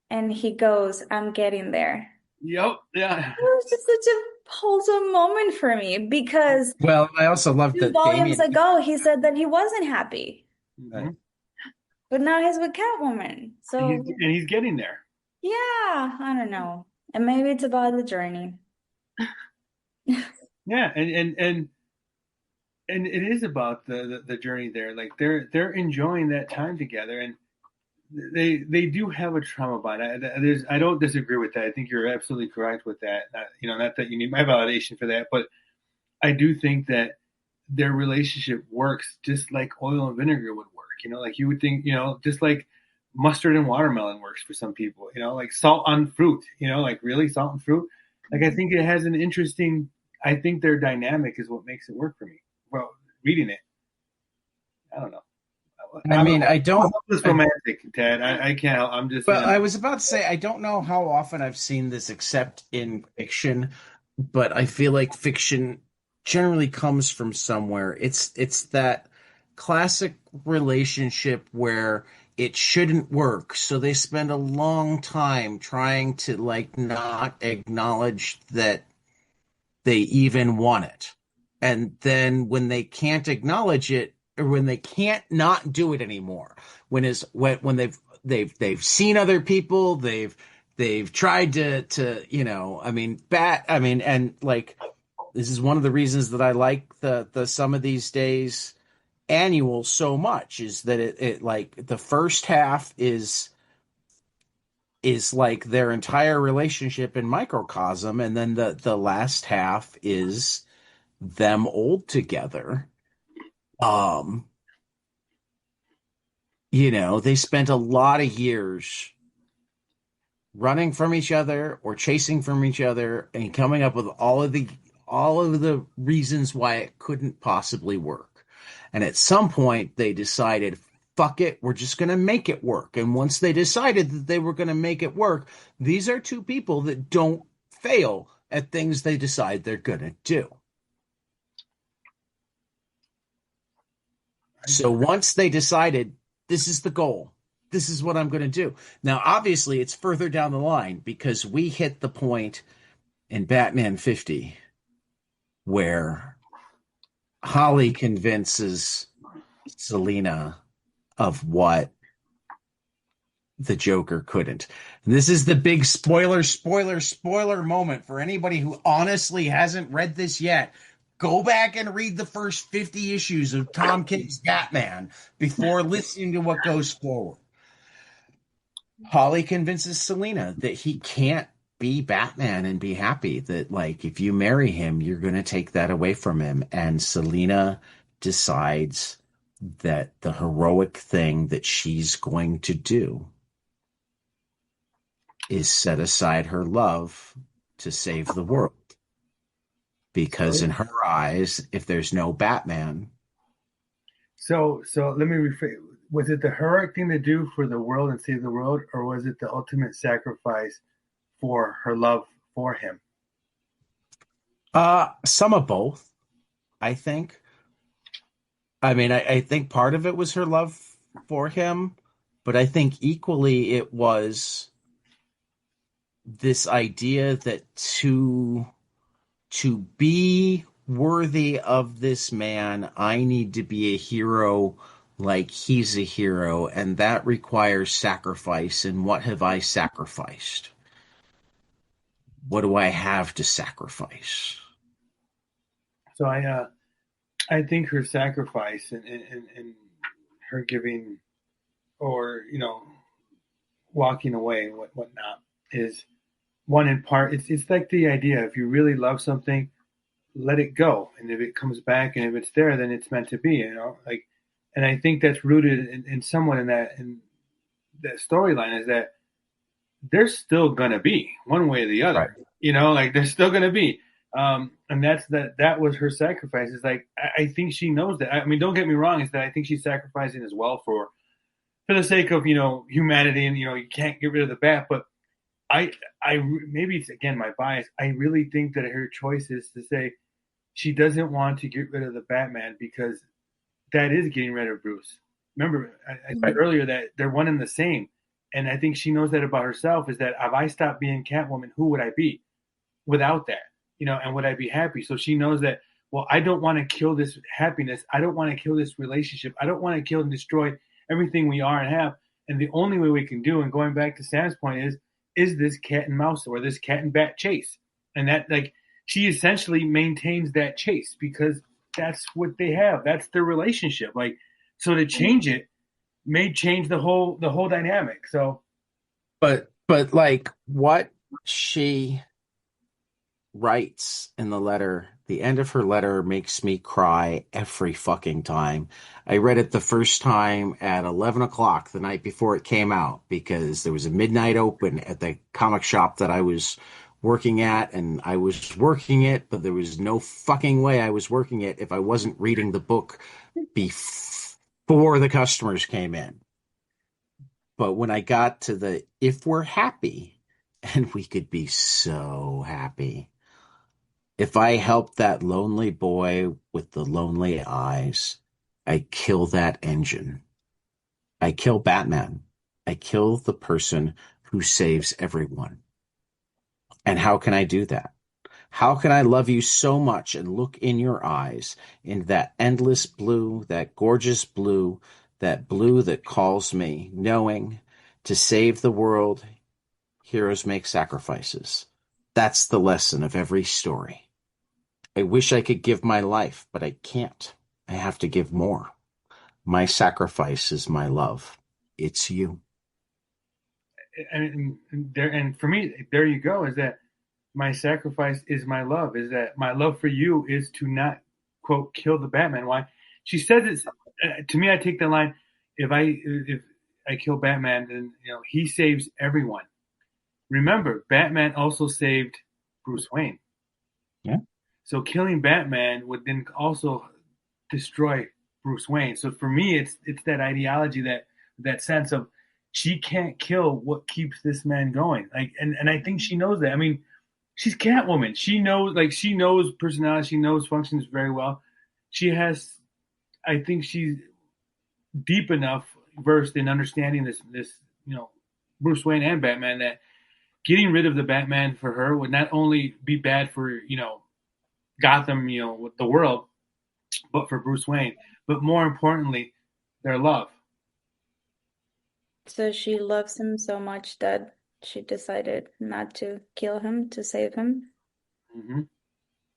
And he goes, "I'm getting there." Yep. Yeah. It was just such a wholesome moment for me because I also love that 2 volumes ago he said that he wasn't happy, but now he's with Catwoman. So he's getting there. Yeah, I don't know, and maybe it's about the journey. Yeah, and it is about the journey there. Like they're enjoying that time together, and they do have a trauma bond. I don't disagree with that. I think you're absolutely correct with that. Not that you need my validation for that, but I do think that their relationship works just like oil and vinegar would work. Like you would think, just like mustard and watermelon works for some people. Like salt on fruit. Like really salt and fruit. Like I think it has an interesting. I think their dynamic is what makes it work for me. Well, reading it, I don't know. I don't. It's romantic, Ted. I can't help. I'm just. But I was about to say I don't know how often I've seen this except in fiction, but I feel like fiction generally comes from somewhere. It's that classic relationship where it shouldn't work, so they spend a long time trying to like not acknowledge that they even want it. And then when they can't acknowledge it, or when they can't not do it anymore, when they've seen other people, they've tried to and like this is one of the reasons that I like the Some of These Days annual so much, is that it like the first half is like their entire relationship in microcosm, and then the last half is them old together. They spent a lot of years running from each other or chasing from each other and coming up with all of the reasons why it couldn't possibly work. And at some point they decided, fuck it, we're just going to make it work. And once they decided that they were going to make it work, these are two people that don't fail at things they decide they're going to do. So once they decided, this is the goal, this is what I'm going to do. Now, obviously, it's further down the line because we hit the point in Batman 50 where Holly convinces Selina of what the Joker couldn't. And this is the big spoiler moment for anybody who honestly hasn't read this yet. Go back and read the first 50 issues of Tom King's Batman before listening to what goes forward. Holly convinces Selina that he can't be Batman and be happy, that like if you marry him, you're going to take that away from him. And Selina decides that the heroic thing that she's going to do is set aside her love to save the world. Because in her eyes, if there's no Batman. So let me rephrase. Was it the heroic thing to do for the world and save the world, or was it the ultimate sacrifice for her love for him? Some of both, I think. I mean, I think part of it was her love for him, but I think equally it was this idea that to be worthy of this man, I need to be a hero like he's a hero, and that requires sacrifice. And what have I sacrificed? What do I have to sacrifice? So I think her sacrifice and her giving, or walking away, whatnot, is one in part. It's like the idea: if you really love something, let it go, and if it comes back and if it's there, then it's meant to be. And I think that's rooted in somewhat in that storyline, is that they're still gonna be one way or the other. Right. They're still gonna be. And that was her sacrifice. Is like I think she knows that. I mean, don't get me wrong. Is that I think she's sacrificing as well for the sake of humanity, and you can't get rid of the bat. But I maybe it's again my bias. I really think that her choice is to say she doesn't want to get rid of the Batman because that is getting rid of Bruce. Remember, I said earlier that they're one and the same. And I think she knows that about herself, is that if I stopped being Catwoman, who would I be without that? And would I be happy? So she knows that, well, I don't want to kill this happiness. I don't want to kill this relationship. I don't want to kill and destroy everything we are and have. And the only way we can do, and going back to Sam's point, is this cat and mouse or this cat and bat chase. And that, she essentially maintains that chase because that's what they have. That's their relationship. So to change it, may change the whole dynamic. So, But like what she writes in the letter, the end of her letter makes me cry every fucking time. I read it the first time at 11 o'clock the night before it came out because there was a midnight open at the comic shop that I was working at, and I was working it, but there was no fucking way I was working it if I wasn't reading the book before the customers came in. But when I got to the if we're happy, and we could be so happy, if I help that lonely boy with the lonely eyes, I kill that engine. I kill Batman. I kill the person who saves everyone. And how can I do that? How can I love you so much and look in your eyes, in that endless blue, that gorgeous blue, that blue that calls me, knowing to save the world, heroes make sacrifices. That's the lesson of every story. I wish I could give my life, but I can't. I have to give more. My sacrifice is my love. It's you. and for me, there you go. Is that my sacrifice is my love? Is that my love for you is to not quote kill the Batman? Why? She says it to me. I take the line: if I kill Batman, then he saves everyone. Remember, Batman also saved Bruce Wayne. Yeah. So killing Batman would then also destroy Bruce Wayne. So for me, it's that ideology, that sense of she can't kill what keeps this man going. Like, and I think she knows that. I mean, she's Catwoman. She knows personality. She knows functions very well. I think she's deep enough versed in understanding this Bruce Wayne and Batman, that getting rid of the Batman for her would not only be bad for Gotham, with the world, but for Bruce Wayne. But more importantly, their love. So she loves him so much that she decided not to kill him to save him. Mm-hmm.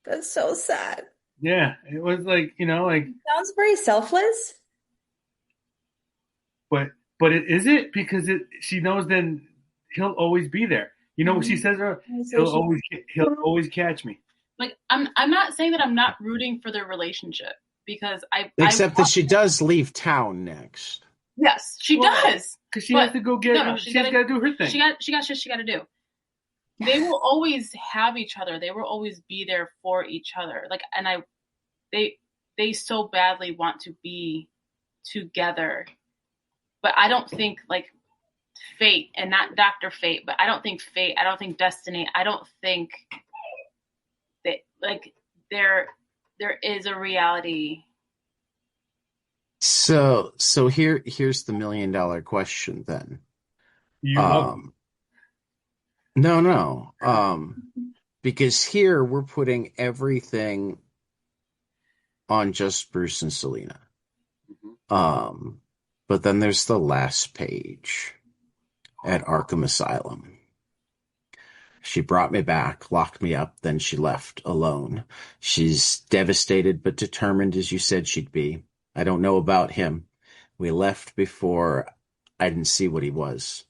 That's so sad. Yeah, it was like Sounds very selfless. but is it because she knows then he'll always be there. What she says? He'll always catch me. Like I'm not saying that I'm not rooting for their relationship, because Except that she does leave town next. Yes, she does. Because she has to go get. She's got to do her thing. She got shit she got to do. They will always have each other. They will always be there for each other. Like, and they so badly want to be together, but I don't think like fate, and not Dr. Fate, but I don't think fate. I don't think destiny. I don't think that like there is a reality. So here's the $1 million question then. No. Because here we're putting everything on just Bruce and Selina. Mm-hmm. But then there's the last page at Arkham Asylum. She brought me back, locked me up, then she left alone. She's devastated but determined, as you said she'd be. I don't know about him. We left before I didn't see what he was.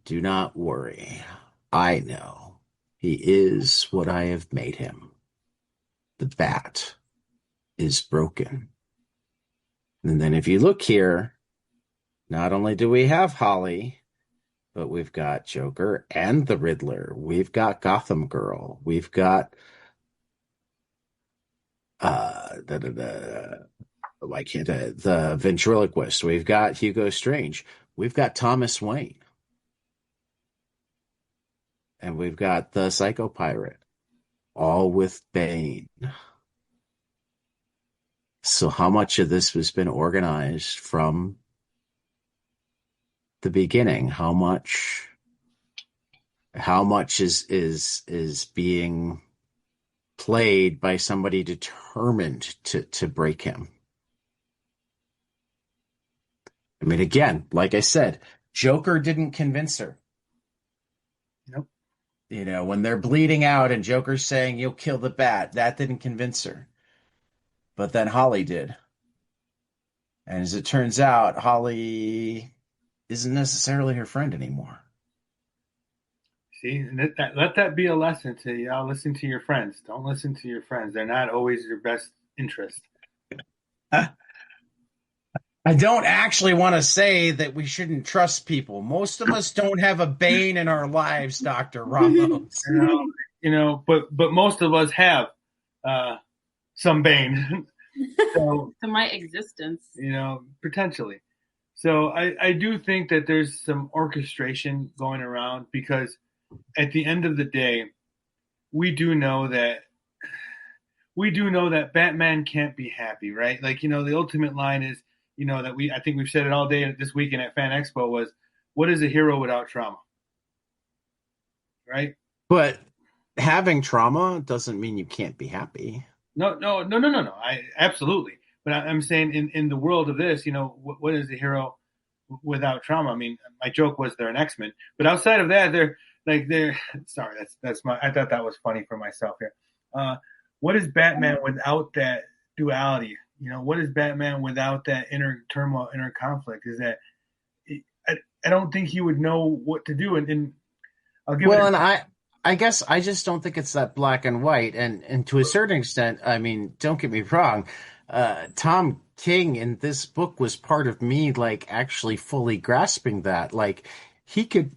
Do not worry. I know. He is what I have made him. The bat is broken. And then if you look here, not only do we have Holly, but we've got Joker and the Riddler. We've got Gotham Girl. We've got the ventriloquist. We've got Hugo Strange. We've got Thomas Wayne. And we've got the Psycho Pirate. All with Bane. So how much of this has been organized from the beginning? How much is being played by somebody determined to break him? I mean, again, like I said, Joker didn't convince her. Nope. When they're bleeding out and Joker's saying, "You'll kill the bat," that didn't convince her. But then Holly did. And as it turns out, Holly isn't necessarily her friend anymore. See, and let that be a lesson to you. Listen to your friends. Don't listen to your friends. They're not always your best interest. I don't actually want to say that we shouldn't trust people. Most of us don't have a Bane in our lives, Dr. Ramos. But most of us have some Bane. So, to my existence. Potentially. So I do think that there's some orchestration going around, because at the end of the day, we do know that Batman can't be happy, right? Like, the ultimate line is, that I think we've said it all day this weekend at Fan Expo was, what is a hero without trauma? Right? But having trauma doesn't mean you can't be happy. No. Absolutely. But I'm saying in the world of this, what is a hero without trauma? I mean, my joke was they're an X-Men, but outside of that, they're sorry, I thought that was funny for myself here. What is Batman without that duality? What is Batman without that inner turmoil, inner conflict? Is that I don't think he would know what to do. And I'll give and I guess I just don't think it's that black and white. And to a certain extent, I mean, don't get me wrong, Tom King in this book was part of me, like, actually fully grasping that. Like, he could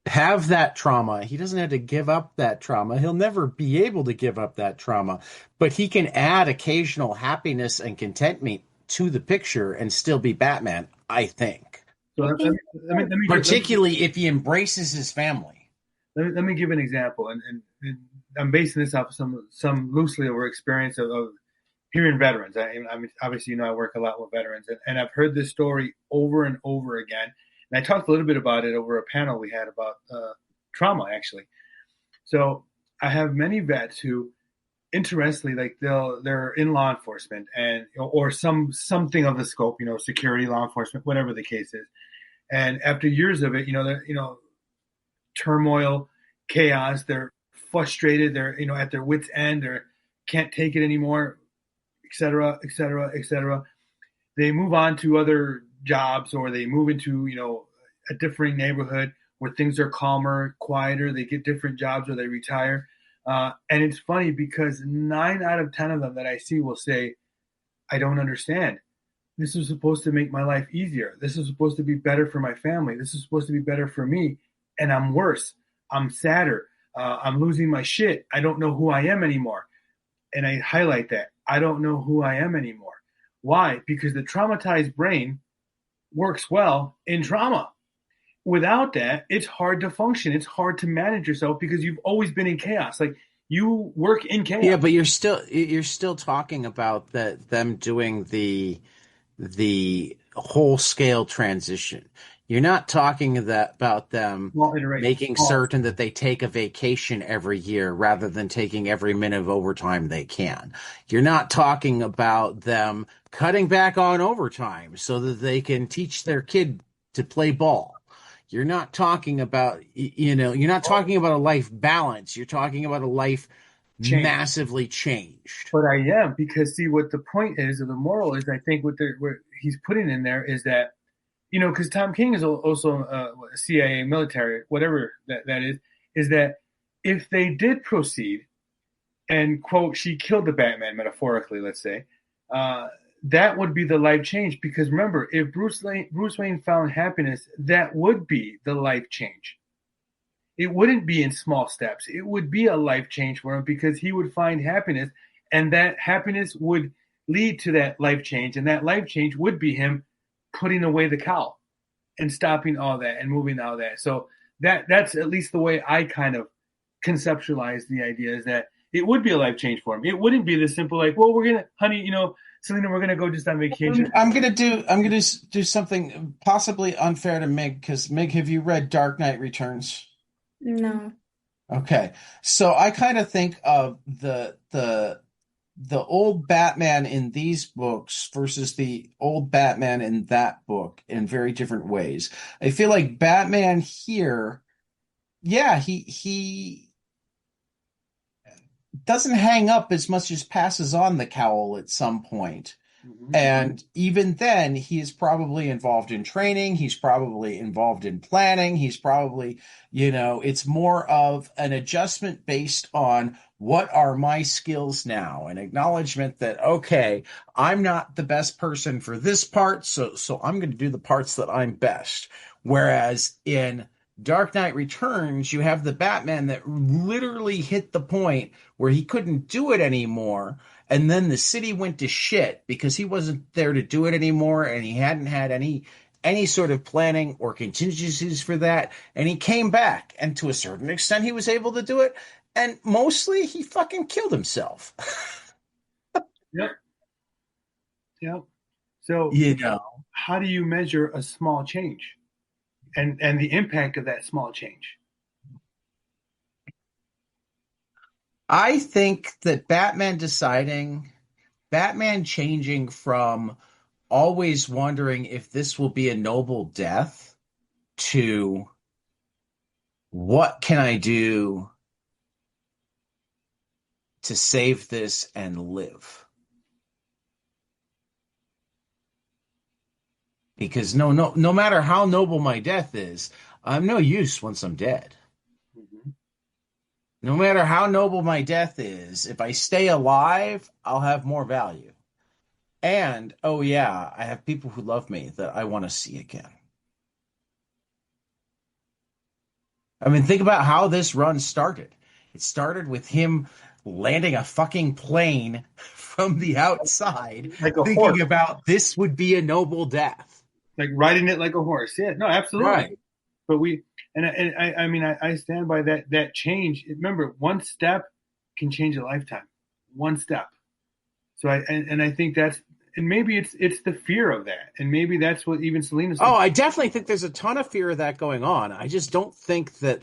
have that trauma. He doesn't have to give up that trauma. He'll never be able to give up that trauma, but he can add occasional happiness and contentment to the picture and still be Batman, I think. So let me particularly if he embraces his family. Let me give an example, and I'm basing this off some loosely over experience of hearing veterans. I mean, obviously, I work a lot with veterans, and I've heard this story over and over again. And I talked a little bit about it over a panel we had about trauma, actually. So I have many vets who, interestingly, like they're in law enforcement or something of the scope, security, law enforcement, whatever the case is. And after years of it, turmoil, chaos, they're frustrated, they're at their wits' end, or can't take it anymore, et cetera, et cetera, et cetera. They move on to other jobs, or they move into a different neighborhood where things are calmer, quieter. They get different jobs, or they retire. And it's funny because 9 out of 10 of them that I see will say, I don't understand. This is supposed to make my life easier. This is supposed to be better for my family. This is supposed to be better for me. And I'm worse. I'm sadder. I'm losing my shit. I don't know who I am anymore. And I highlight that. I don't know who I am anymore. Why? Because the traumatized brain works well in trauma. Without that, it's hard to function. It's hard to manage yourself because you've always been in chaos. Like, you work in chaos. Yeah, but you're still talking about them doing the whole scale transition. You're not talking about them making certain that they take a vacation every year rather than taking every minute of overtime they can. You're not talking about them cutting back on overtime so that they can teach their kid to play ball. You're not talking about, you're not talking about a life balance. You're talking about a life massively changed. But I am, because see what the point is, or the moral is, I think what he's putting in there is that, because Tom King is also a CIA military, whatever that is that if they did proceed and, quote, she killed the Batman, metaphorically, let's say, that would be the life change. Because remember, if Bruce Wayne found happiness, that would be the life change. It wouldn't be in small steps. It would be a life change for him, because he would find happiness, and that happiness would lead to that life change. And that life change would be him putting away the cowl and stopping all that and moving all that. So that's at least the way I kind of conceptualize the idea, is that it would be a life change for him. It wouldn't be this simple, like, well, we're going to, honey, Selena, we're going to go just on vacation. I'm going to do something possibly unfair to Mig, because Mig, have you read Dark Knight Returns? No. Okay. So I kind of think of the old Batman in these books versus the old Batman in that book in very different ways. I feel like Batman here, yeah, he doesn't hang up as much as passes on the cowl at some point. And even then, he is probably involved in training. He's probably involved in planning. He's probably, it's more of an adjustment based on what are my skills now, an acknowledgement that, okay, I'm not the best person for this part, so I'm going to do the parts that I'm best. Whereas in Dark Knight Returns, you have the Batman that literally hit the point where he couldn't do it anymore. And then the city went to shit because he wasn't there to do it anymore, and he hadn't had any sort of planning or contingencies for that. And he came back, and to a certain extent, he was able to do it. And mostly, he fucking killed himself. Yep. So, how do you measure a small change, and the impact of that small change? I think that Batman changing from always wondering if this will be a noble death to what can I do to save this and live? Because no matter how noble my death is, I'm no use once I'm dead. No matter how noble my death is, if I stay alive, I'll have more value. And, I have people who love me that I want to see again. I mean, think about how this run started. It started with him landing a fucking plane from the outside, thinking horse. About this would be a noble death. Like riding it like a horse. Yeah, no, absolutely. Right. But I stand by that change. Remember, one step can change a lifetime. One step. So I think that's, and maybe it's the fear of that, and maybe that's what even Selina's. Oh, I definitely think there's a ton of fear of that going on. I just don't think that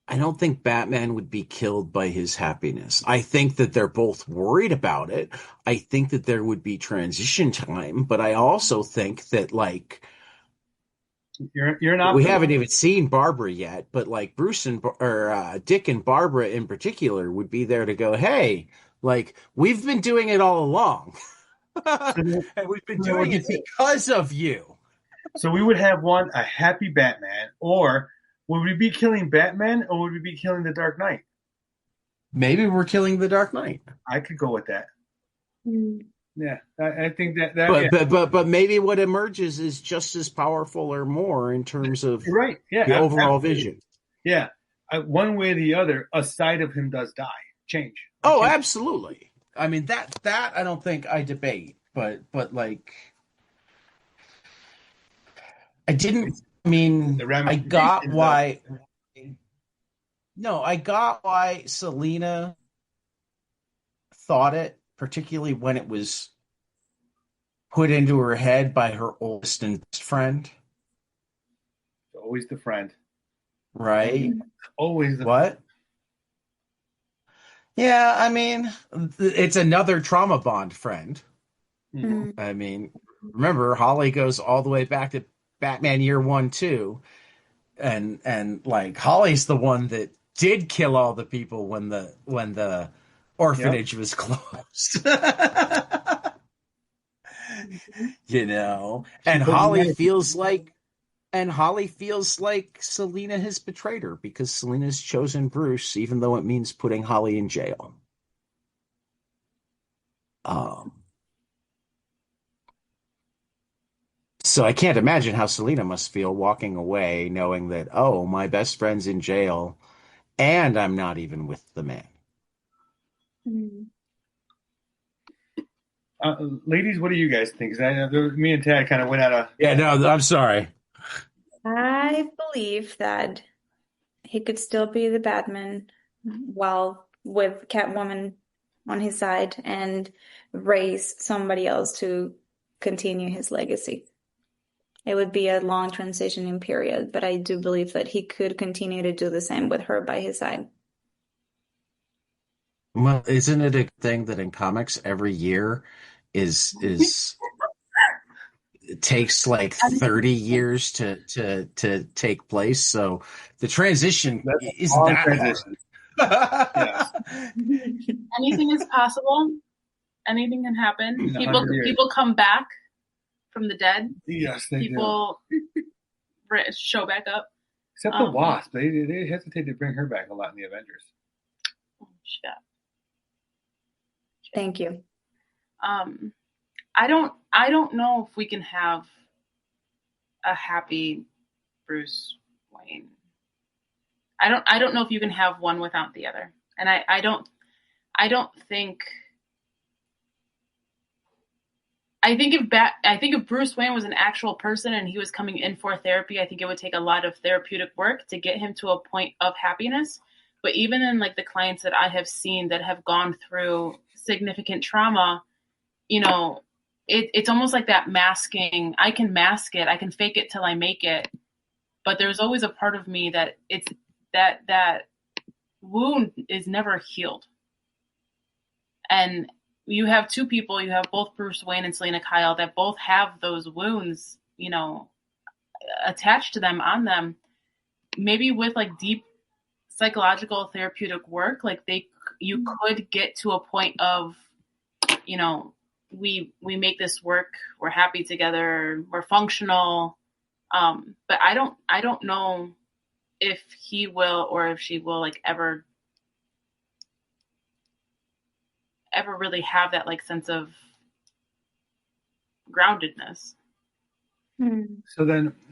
I don't think Batman would be killed by his happiness. I think that they're both worried about it. I think that there would be transition time, but I also think that you're not. We haven't even seen Barbara yet, but Bruce or Dick and Barbara in particular would be there to go, hey, we've been doing it all along, and we've been doing it because of you. So we would have a happy Batman, or would we be killing Batman, or would we be killing the Dark Knight? Maybe we're killing the Dark Knight. I could go with that. Yeah, I think that. But maybe what emerges is just as powerful or more in terms of right. Yeah, the overall vision. Yeah, one way or the other, a side of him does die, change. Absolutely. I mean that I don't think I debate, but I didn't. I mean, I got why. No, I got why Selina thought it. Particularly when it was put into her head by her oldest and best friend. Always the friend. Right? Always the what? friend. Yeah, I mean, it's another trauma bond friend. Mm-hmm. I mean, remember, Holly goes all the way back to Batman Year 1, too. And Holly's the one that did kill all the people when the orphanage was closed. And Holly feels like Selina has betrayed her because Selina's chosen Bruce, even though it means putting Holly in jail. So I can't imagine how Selina must feel walking away knowing that, my best friend's in jail and I'm not even with the man. Ladies, what do you guys think? I know me and Tad kind of went out of. Yeah, no, I'm sorry. I believe that he could still be the Batman while with Catwoman on his side and raise somebody else to continue his legacy. It would be a long transitioning period, but I do believe that he could continue to do the same with her by his side. Well, isn't it a thing that in comics every year is it takes 30 years to take place? So the transition isn't that hard. Anything is possible. Anything can happen. In 100 years. People come back from the dead. Yes, they People show back up. Except the Wasp. They hesitate to bring her back a lot in the Avengers. Yeah. Thank you. I don't know if we can have a happy Bruce Wayne. I don't know if you can have one without the other. And I don't think I think if Bruce Wayne was an actual person and he was coming in for therapy, I think it would take a lot of therapeutic work to get him to a point of happiness. But even in like the clients that I have seen that have gone through significant trauma, you know, it's almost like that masking. I can mask it. I can fake it till I make it. But there's always a part of me that it's that wound is never healed. And you have two people, you have both Bruce Wayne and Selena Kyle that both have those wounds, you know, attached to them, on them. Maybe with like deep psychological therapeutic work, like you could get to a point of, you know, we make this work, we're happy together, we're functional. But I don't know if he will or if she will like ever really have that like sense of groundedness.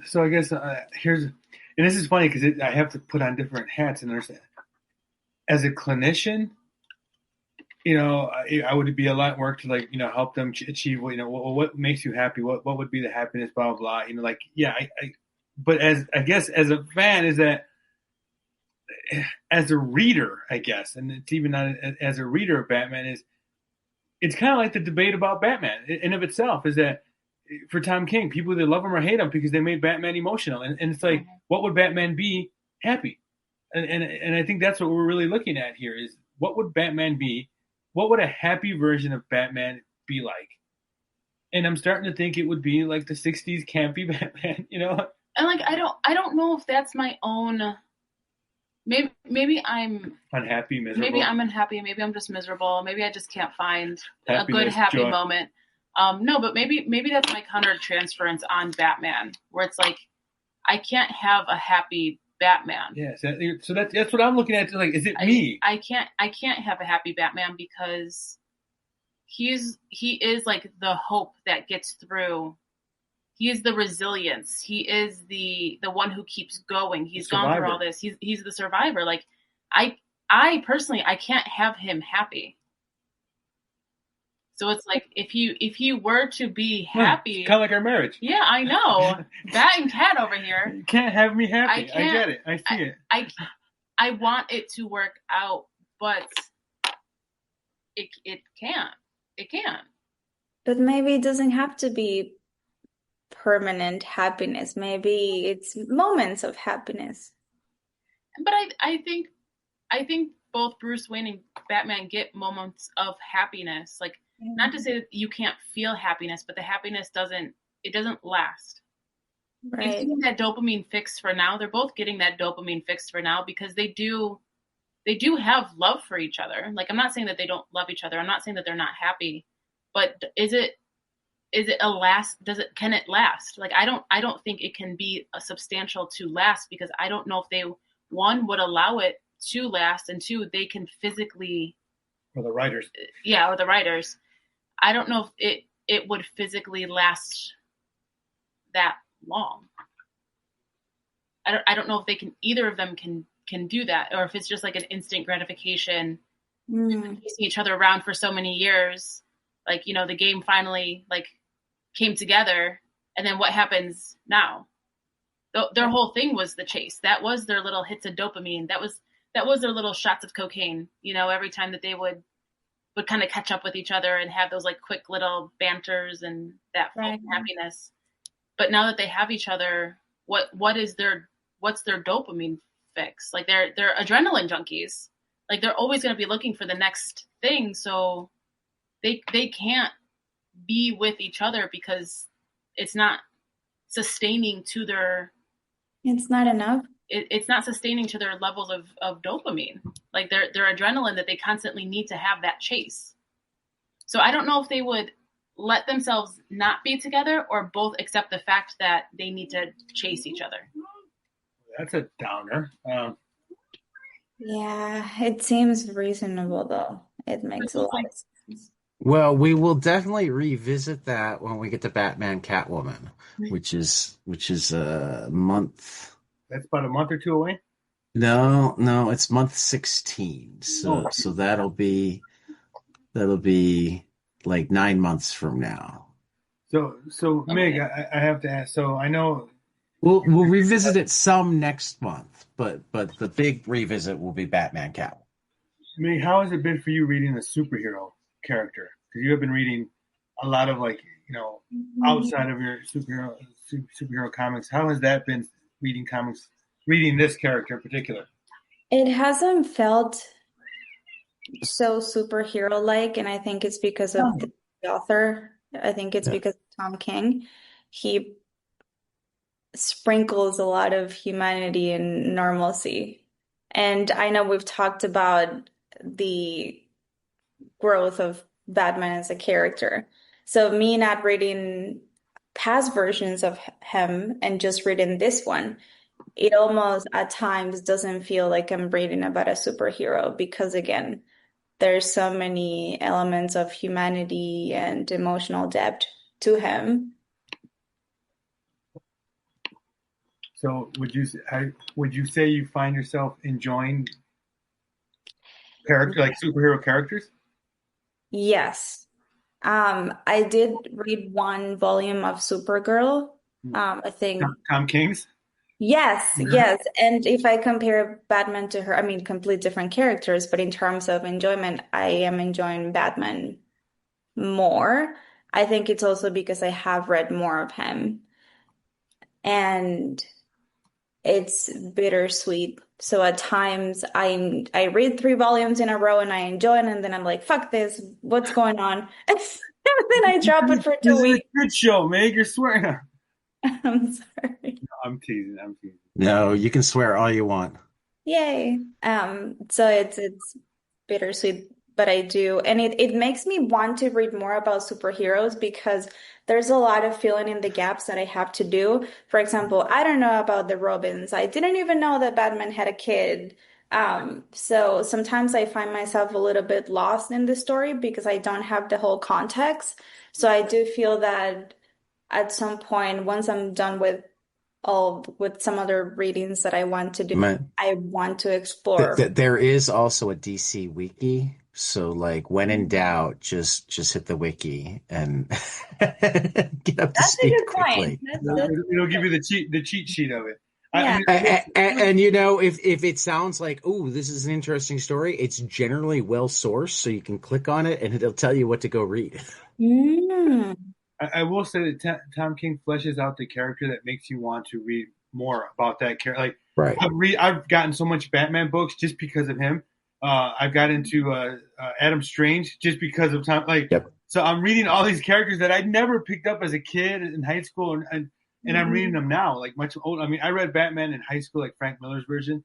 So I guess here's, and this is funny because I have to put on different hats and understand. As a clinician, you know, I would be a lot of work to like, you know, help them achieve, you know, what makes you happy, what would be the happiness, blah, blah, blah. You know, like, yeah, but as I guess as a fan is that as a reader, I guess, and it's even not as a reader of Batman is, it's kind of like the debate about Batman in of itself is that for Tom King, people either love him or hate him because they made Batman emotional. And it's like, what would Batman be happy? And I think that's what we're really looking at here is what would Batman be? What would a happy version of Batman be like? And I'm starting to think it would be like the 60s campy Batman, you know? And like, I don't know if that's my own, maybe I'm unhappy, miserable. Maybe I'm unhappy. Maybe I'm just miserable. Maybe I just can't find happiness, a good happy joy. moment. No, but maybe that's my counter-transference on Batman, where it's like, I can't have a happy Batman. Yeah, so that's what I'm looking at. Like, is it me? I can't have a happy Batman because he is like the hope that gets through. He is the resilience. He is the one who keeps going. He's gone through all this. He's the survivor. Like I personally, I can't have him happy. So it's like if you were to be happy, it's kind of like our marriage. Yeah, I know. Bat and cat over here. You can't have me happy. I get it. I see it. I want it to work out, but it can't. It can't. But maybe it doesn't have to be permanent happiness. Maybe it's moments of happiness. But I think both Bruce Wayne and Batman get moments of happiness. Like, not to say that you can't feel happiness, but the happiness doesn't last. Right. He's getting that dopamine fix for now. They're both getting that dopamine fix for now because they do have love for each other. Like, I'm not saying that they don't love each other. I'm not saying that they're not happy, but can it last? Like, I don't think it can be a substantial to last because I don't know if they, one, would allow it to last, and two, they can physically, or the writers. Yeah, or the writers. I don't know if it would physically last that long. I don't know if they can, either of them can do that, or if it's just like an instant gratification, chasing each other around for so many years. Like, you know, the game finally like came together, and then what happens now? Their whole thing was the chase. That was their little hits of dopamine. That was their little shots of cocaine. You know, every time that they would kind of catch up with each other and have those like quick little banters and that happiness. But now that they have each other, what's their dopamine fix? Like they're adrenaline junkies. Like they're always going to be looking for the next thing. So they can't be with each other because it's not sustaining to their. It's not enough. It's not sustaining to their levels of dopamine. Like their adrenaline that they constantly need to have that chase. So I don't know if they would let themselves not be together or both accept the fact that they need to chase each other. That's a downer. Yeah, it seems reasonable though. It makes a lot of sense. Well, we will definitely revisit that when we get to Batman Catwoman, which is a month. That's about a month or two away. No, it's month 16. So that'll be like 9 months from now. So Meg, I have to ask. So I know We'll revisit it some next month, but the big revisit will be Batman Catwoman. Meg, how has it been for you reading a superhero character? Because you have been reading a lot of outside of your superhero comics. How has that been reading comics, reading this character in particular? It hasn't felt so superhero-like, and I think it's because of the author. I think it's because of Tom King. He sprinkles a lot of humanity and normalcy. And I know we've talked about the growth of Batman as a character. So me not reading past versions of him and just reading this one, it almost at times doesn't feel like I'm reading about a superhero because again, there's so many elements of humanity and emotional depth to him. So would you say you find yourself enjoying superhero characters? Yes. I did read one volume of Supergirl. I think Tom King's? yes. And if I compare Batman to her, I mean, complete different characters, but in terms of enjoyment, I am enjoying Batman more. I think it's also because I have read more of him. And it's bittersweet. So at times I read 3 volumes in a row and I enjoy it, and then I'm like, fuck this, what's going on? And then I drop it for 2 weeks. Good show, Meg. You're swearing. I'm sorry. No, I'm teasing. No, you can swear all you want. Yay. So it's bittersweet, but I do, and it makes me want to read more about superheroes because there's a lot of filling in the gaps that I have to do. For example, I don't know about the Robins. I didn't even know that Batman had a kid. So sometimes I find myself a little bit lost in the story because I don't have the whole context. So I do feel that at some point, once I'm done with some other readings that I want to do, I want to explore. There is also a DC wiki. So like when in doubt, just hit the wiki and get up to speed quickly. It'll give you the cheat sheet of it. Yeah. And if it sounds like, oh, this is an interesting story, it's generally well sourced, so you can click on it and it'll tell you what to go read. I will say that Tom King fleshes out the character that makes you want to read more about that character. Like, right. I've gotten so much Batman books just because of him. I've got into Adam Strange just because of Tom. So I'm reading all these characters that I never picked up as a kid in high school, and I'm reading them now, like much older. I mean, I read Batman in high school, like Frank Miller's version,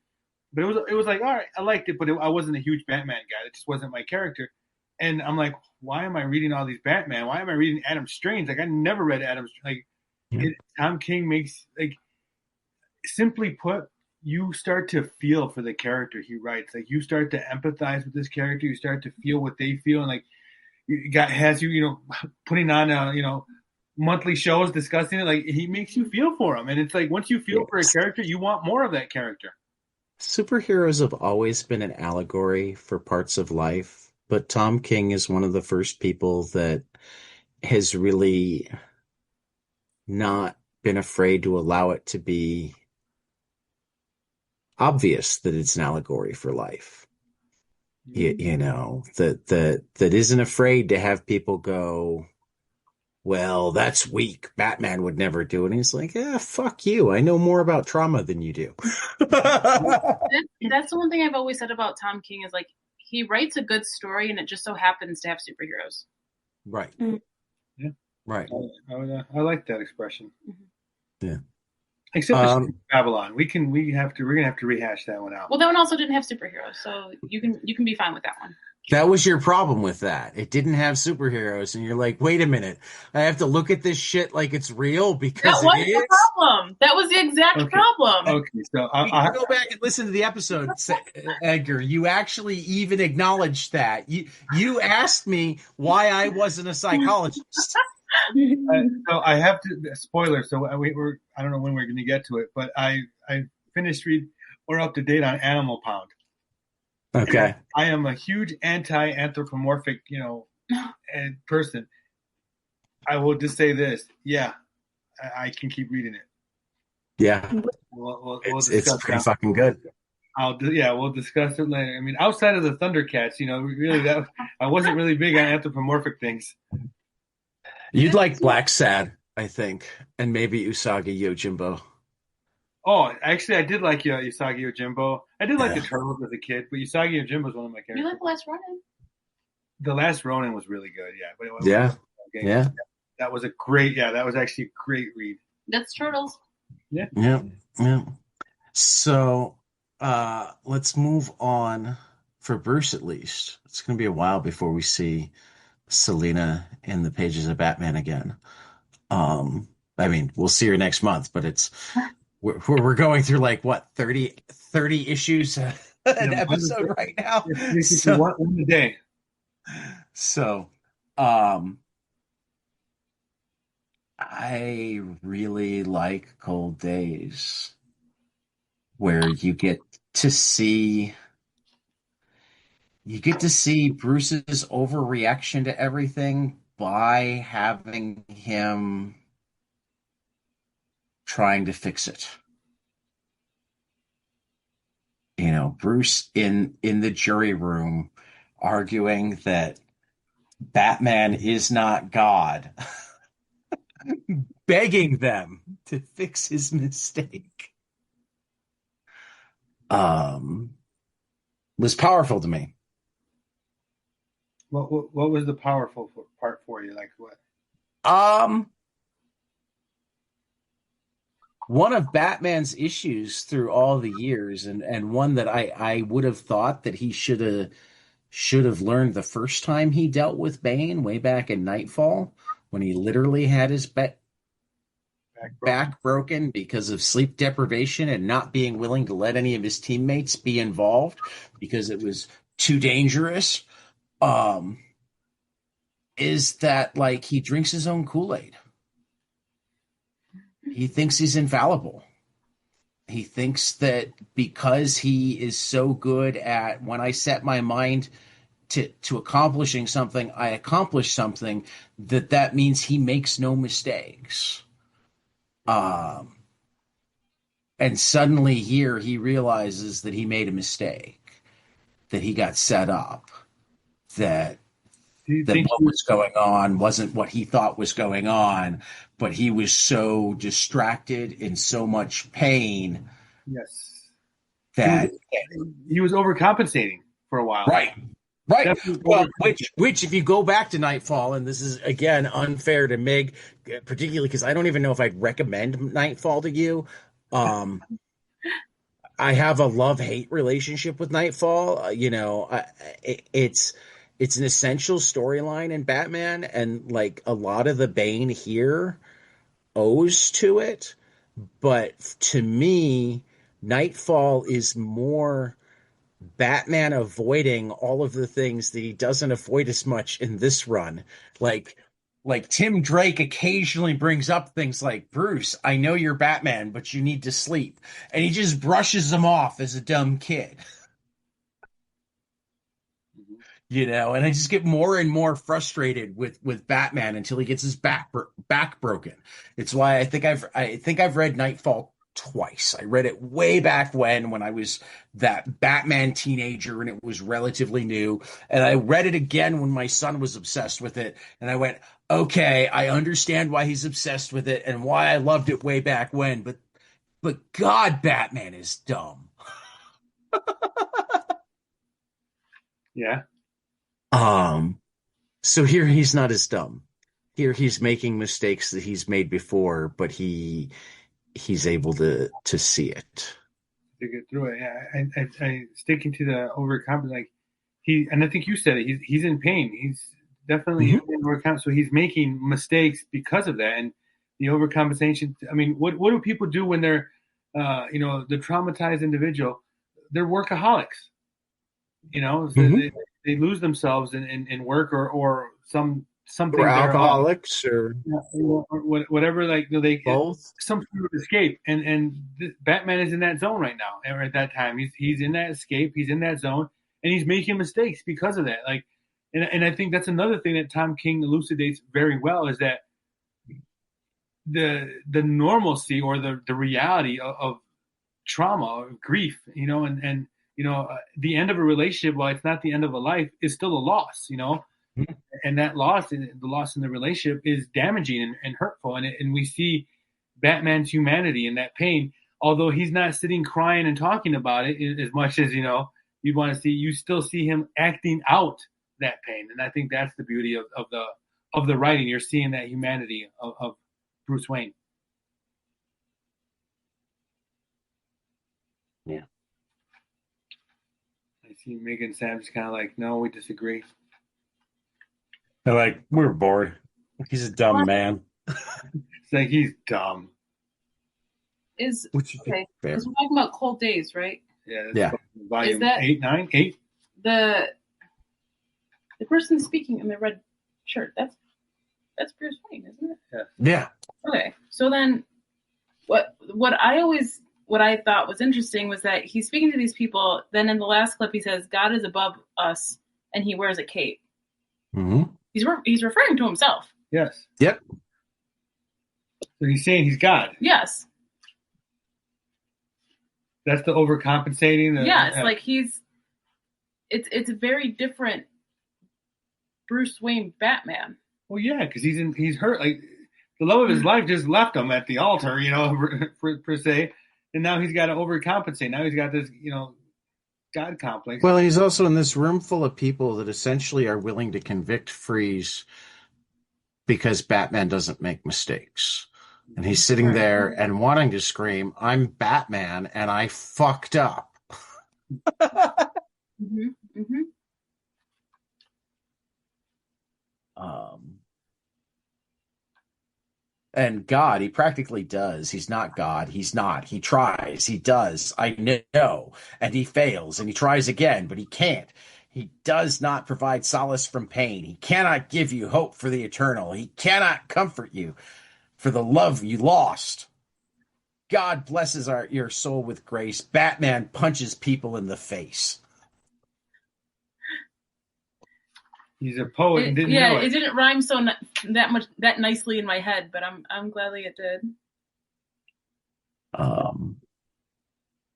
but it was like, all right, I liked it, but I wasn't a huge Batman guy. It just wasn't my character. And I'm like, why am I reading all these Batman? Why am I reading Adam Strange? Like, I never read Adam Strange. Tom King makes, like, simply put, you start to feel for the character he writes. Like, you start to empathize with this character. You start to feel what they feel. And, like, has you putting on, monthly shows discussing it. Like, he makes you feel for him. And it's like, once you feel for a character, you want more of that character. Superheroes have always been an allegory for parts of life. But Tom King is one of the first people that has really not been afraid to allow it to be obvious that it's an allegory for life. That isn't afraid to have people go, well, that's weak. Batman would never do it. And he's like, fuck you. I know more about trauma than you do. That's the one thing I've always said about Tom King is like, he writes a good story, and it just so happens to have superheroes. Right. Yeah. Right. I like that expression. Yeah. Except for Babylon, we're gonna have to rehash that one out. Well, that one also didn't have superheroes, so you can be fine with that one. That was your problem with that. It didn't have superheroes, and you're like, wait a minute, I have to look at this shit like it's real because That it was the is. problem. That was the exact problem. Okay, so You can go back and listen to the episode, Edgar. You actually even acknowledged that. You asked me why I wasn't a psychologist. so I have to spoiler. So we're I don't know when we're going to get to it, but I finished read or up to date on Animal Pound. Okay. I am a huge anti-anthropomorphic, person. I will just say this. Yeah, I can keep reading it. Yeah. We'll It's pretty fucking good. We'll discuss it later. I mean, outside of the Thundercats, really that I wasn't really big on anthropomorphic things. You'd like Black Sad, I think, and maybe Usagi Yojimbo. Oh, actually, I did like Usagi Yojimbo. I did like the Turtles as a kid, but Usagi Yojimbo is one of my characters. You like The Last Ronin? The Last Ronin was really good, yeah. But that was that was actually a great read. That's Turtles. Yeah. So let's move on for Bruce, at least. It's going to be a while before we see Selina in the pages of Batman again. I mean, we'll see her next month, but we're going through like what 30 issues an episode right now. So, one a day. So, I really like Cold Days, where you get to see Bruce's overreaction to everything by having him trying to fix it. Bruce in the jury room arguing that Batman is not God, begging them to fix his mistake. Was powerful to me. What was the powerful part for you? Like what? One of Batman's issues through all the years, and one that I would have thought that he should have learned the first time he dealt with Bane way back in Nightfall, when he literally had his back broken because of sleep deprivation and not being willing to let any of his teammates be involved because it was too dangerous. Is that like he drinks his own Kool-Aid? He thinks he's infallible. He thinks that because he is so good at, when I set my mind to accomplishing something, I accomplish something, that means he makes no mistakes. And suddenly here he realizes that he made a mistake, that he got set up, that what was going on wasn't what he thought was going on, but he was so distracted in so much pain. Yes. That he was overcompensating for a while. Right. Well, which if you go back to Nightfall, and this is again unfair to Mig, particularly because I don't even know if I'd recommend Nightfall to you. I have a love-hate relationship with Nightfall. It's an essential storyline in Batman, and like a lot of the Bane here owes to it. But to me, Nightfall is more Batman avoiding all of the things that he doesn't avoid as much in this run. Like Tim Drake occasionally brings up things like, Bruce, I know you're Batman, but you need to sleep. And he just brushes him off as a dumb kid. And I just get more and more frustrated with Batman until he gets his back broken. It's why I think I've read Nightfall twice. I read it way back when I was that Batman teenager and it was relatively new. And I read it again when my son was obsessed with it. And I went, okay, I understand why he's obsessed with it and why I loved it way back when. But God, Batman is dumb. Yeah. So here he's not as dumb. Here he's making mistakes that he's made before, but he's able to see it. To get through it. Yeah. I sticking to the overconfidence, like and I think you said it. He's in pain. He's definitely in overcome. So he's making mistakes because of that, and the overcompensation. I mean, what do people do when they're, the traumatized individual? They're workaholics. So they lose themselves in work or something. Or alcoholics or whatever. Like they both. Some sort of escape, and Batman is in that zone right now. And at that time, he's in that escape. He's in that zone, and he's making mistakes because of that. Like, and I think that's another thing that Tom King elucidates very well is that the normalcy or the reality of trauma or grief, and the end of a relationship, while it's not the end of a life, is still a loss, and that loss, the loss in the relationship, is damaging and hurtful, and we see Batman's humanity in that pain. Although he's not sitting crying and talking about it as much as you'd want to see, you still see him acting out that pain, and I think that's the beauty of the writing. You're seeing that humanity of Bruce Wayne. Yeah. I see Meg and Sam just kind of like, no, we disagree. They're like, we're bored. He's a dumb man. It's like he's dumb. Which you okay? Fair. Because we're talking about Cold Days, right? Yeah. Volume 8, 9, 8. The person speaking in the red shirt, that's Bruce Wayne, isn't it? Yeah. Okay. So then what I thought was interesting was that he's speaking to these people, then in the last clip he says God is above us and he wears a cape. Mm-hmm. He's referring to himself. Yes. Yep. So he's saying he's God. Yes. That's the overcompensating. Yes, like it's a very different Bruce Wayne Batman. Well, yeah, because he's hurt. Like the love of his life just left him at the altar, per se, and now he's got to overcompensate. Now he's got this, God complex. Well, he's also in this room full of people that essentially are willing to convict Freeze because Batman doesn't make mistakes. And he's sitting there and wanting to scream, I'm Batman and I fucked up. Mm-hmm. Mm-hmm. And God, he practically does. He's not God. He's not. He tries. He does. I know. And he fails. And he tries again, but he can't. He does not provide solace from pain. He cannot give you hope for the eternal. He cannot comfort you for the love you lost. God blesses your soul with grace. Batman punches people in the face. He's a poet and didn't know it. It didn't rhyme that nicely in my head, but I'm gladly it did.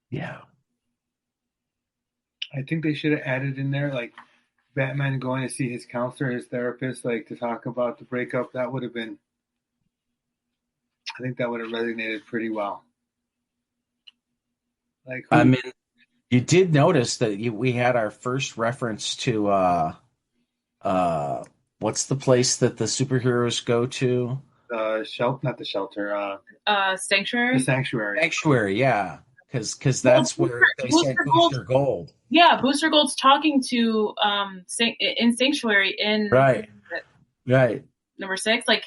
Yeah. I think they should have added in there, like, Batman going to see his counselor, his therapist, like, to talk about the breakup. That would have been, I think that would have resonated pretty well. Like, I mean, you did notice that we had our first reference to, what's the place that the superheroes go to? Not the shelter. Sanctuary. The sanctuary. Sanctuary, yeah, because that's where they sent Booster Gold. Yeah, Booster Gold's talking to in Sanctuary in right number 6. Like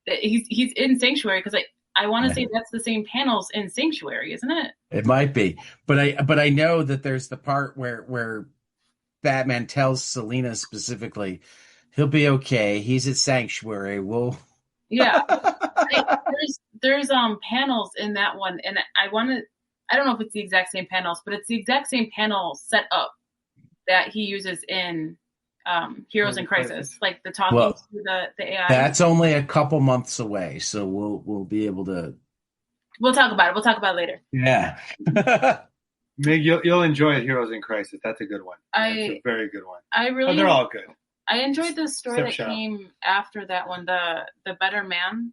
he's in Sanctuary because I want to say that's the same panels in Sanctuary, isn't it? It might be, but I know that there's the part where Batman tells Selina specifically, he'll be okay. He's at Sanctuary. Yeah. There's panels in that one, and I don't know if it's the exact same panels, but it's the exact same panel set up that he uses in Heroes in Crisis, like the talking to the AI. That's only a couple months away, so we'll be able to. We'll talk about it. We'll talk about it later. Yeah. Meg, you'll enjoy it. Heroes in Crisis. That's a good one. It's a very good one. They're all good. I enjoyed the story that came after that one, the Better Man.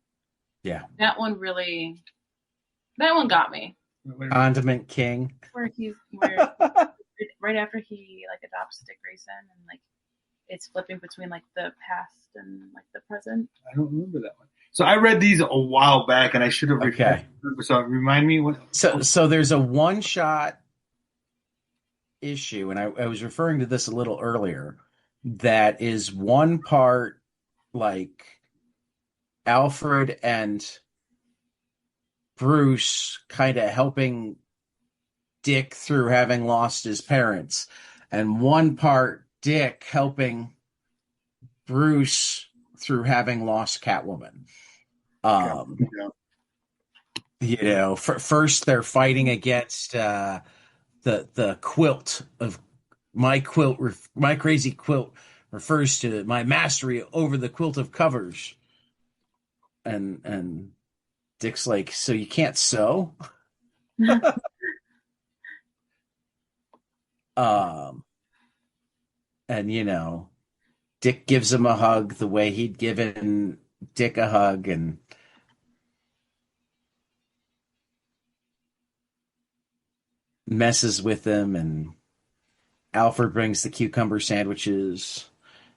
Yeah. That one got me. Condiment King. Where right after he adopts Dick Grayson and it's flipping between the past and the present. I don't remember that one. So I read these a while back and I should have okay. So remind me what. So there's a one shot issue, and I was referring to this a little earlier, that is one part like Alfred and Bruce kind of helping Dick through having lost his parents, and one part Dick helping Bruce through having lost Catwoman. You know, first they're fighting against the quilt of my quilt. My crazy quilt refers to my mastery over the quilt of covers, and Dick's like, so you can't sew? And you know, Dick gives him a hug the way he'd given Dick a hug, and messes with him, and Alfred brings the cucumber sandwiches,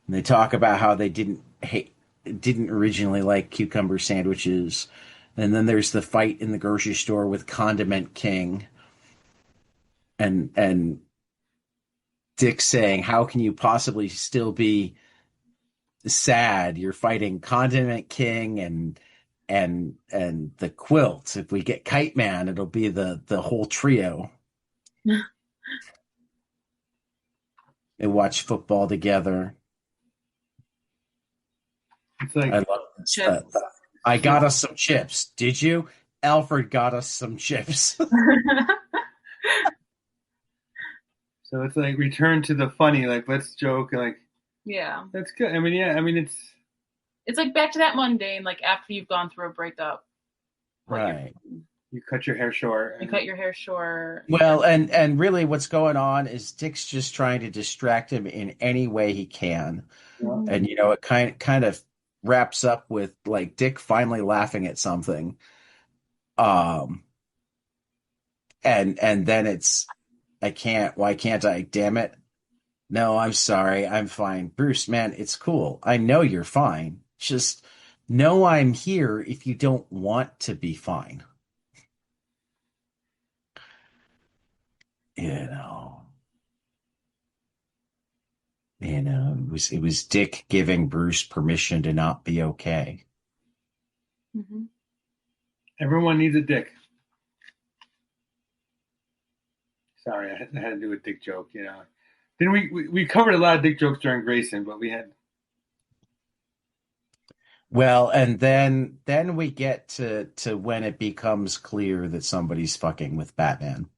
and they talk about how they didn't originally like cucumber sandwiches. And then there's the fight in the grocery store with Condiment King, and Dick saying, how can you possibly still be sad? You're fighting Condiment King and the quilt. If we get Kite Man, it'll be the whole trio. They watch football together. It's like, I love this. I got us some chips. Did you? Alfred got us some chips. So it's like return to the funny, like let's joke, like Yeah. that's good. I mean, yeah, I mean It's like back to that mundane, like after you've gone through a breakup. Like Right. you cut your hair short. You cut your hair short. Well, and really what's going on is Dick's just trying to distract him in any way he can. Yeah. And you know, it kind of wraps up with like Dick finally laughing at something. And then it's why can't I? Damn it. No, I'm sorry. I'm fine. Bruce, man, it's cool. I know you're fine. Just know I'm here if you don't want to be fine. You know, it was Dick giving Bruce permission to not be okay. Mm-hmm. Everyone needs a dick. Sorry, I had to do a dick joke. You know, then we covered a lot of dick jokes during Grayson, but we had. Well, and then we get to when it becomes clear that somebody's fucking with Batman.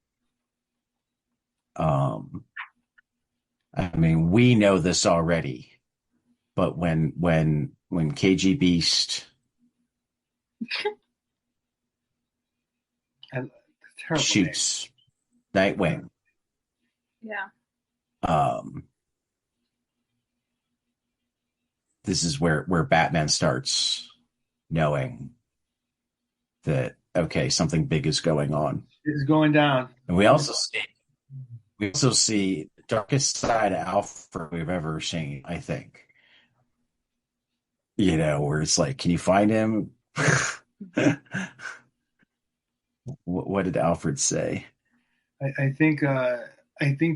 I mean, we know this already, but when KG Beast shoots Nightwing, Yeah. This is where Batman starts knowing that, okay, something big is going on. It's going down. And we also see the darkest side of Alfred we've ever seen, I think. You know, where it's like, can you find him? What did Alfred say? I think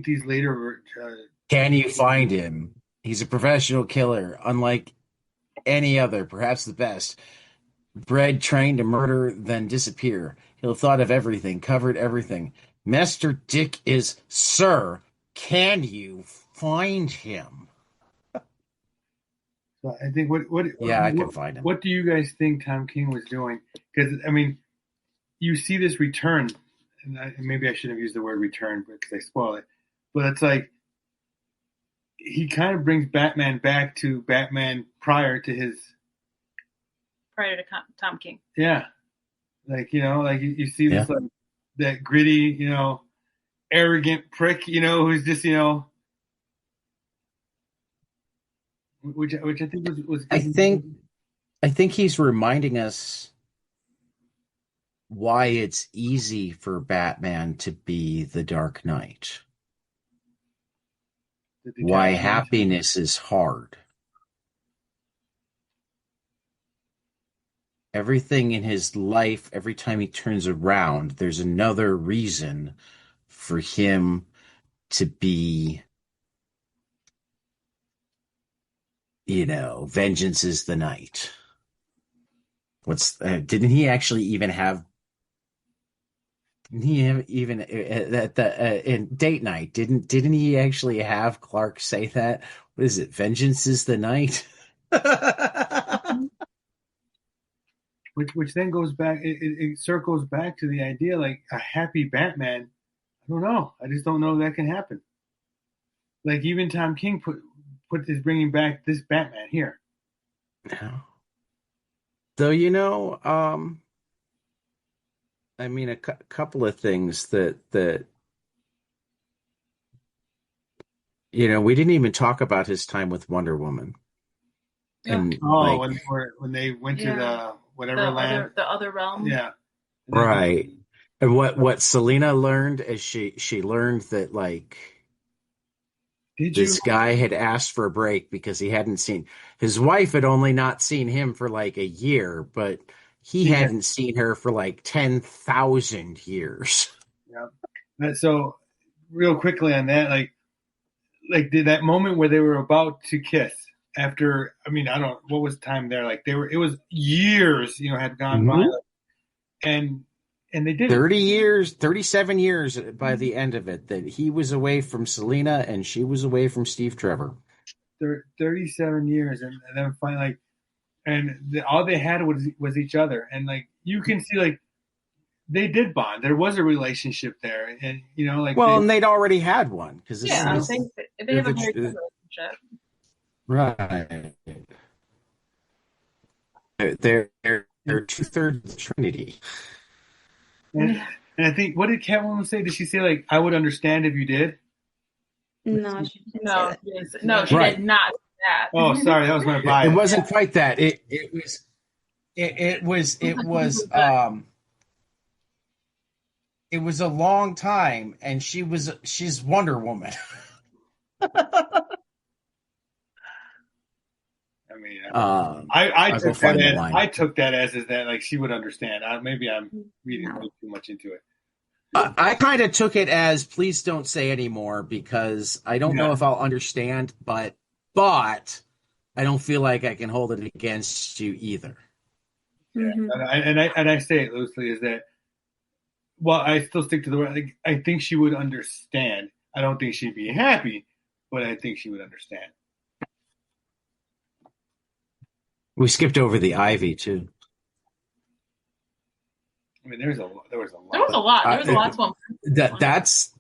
these later. Can you find him? He's a professional killer, unlike any other, perhaps the best. Bred, trained to murder, then disappear. He'll have thought of everything, covered everything. Master Dick is Sir. Can you find him? So I think what I can find him. What do you guys think Tom King was doing? Because I mean, you see this return, and maybe I shouldn't have used the word return because I spoil it. But it's like he kind of brings Batman back to Batman prior to Tom King. Yeah, like like you see this like that gritty, arrogant prick, who's just which I think was I think he's reminding us why it's easy for Batman to be the Dark Knight. Why happiness is hard. Everything in his life, every time he turns around, there's another reason for him to be, vengeance is the night. Didn't he actually even have? Didn't he have even at the in date night? Didn't he actually have Clark say that? What is it? Vengeance is the night. Which then goes back. It circles back to the idea like a happy Batman. I don't know. I just don't know if that can happen. Like even Tom King put this bringing back this Batman here. No. Though I mean, a couple of things that we didn't even talk about his time with Wonder Woman. Yeah. And when they went to the whatever land, the other realm. Yeah. Right. And what Selena learned is she learned that this guy had asked for a break because he hadn't seen his wife had only not seen him for like a year, but he hadn't seen her for like 10,000 years. Yeah. So real quickly on that, like did that moment where they were about to kiss after, I mean, I don't, what was time there? Like it was years, had gone by. And they did 30 years, 37 years by the end of it that he was away from Selena and she was away from Steve Trevor. 37 years. And then finally, all they had was each other. And you can see they did bond. There was a relationship there. And, and they'd already had one. They have a very good relationship. Right. They're 2/3 of the Trinity. And I think, what did Catwoman say? Did she say, I would understand if you did? No, she didn't say that. No, she did not say that. Oh, sorry, that was my bias. It wasn't quite that. It was a long time, and she's Wonder Woman. I mean, I took that as that she would understand. Maybe I'm reading too much into it. I kind of took it as please don't say anymore because I don't know if I'll understand, but I don't feel like I can hold it against you either. Yeah, and I say it loosely is that. Well, I still stick to the word. I think she would understand. I don't think she'd be happy, but I think she would understand. We skipped over the Ivy too. I mean, there was a lot. There was a lot to them.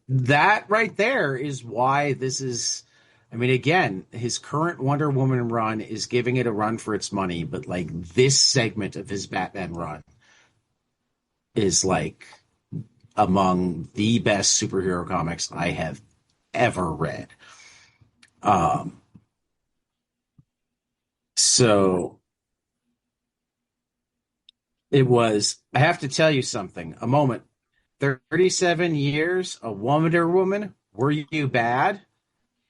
That right there is why this is. I mean, again, his current Wonder Woman run is giving it a run for its money, but this segment of his Batman run is among the best superhero comics I have ever read. So it was, I have to tell you something, a moment. 37 years, a Wonder Woman, were you bad?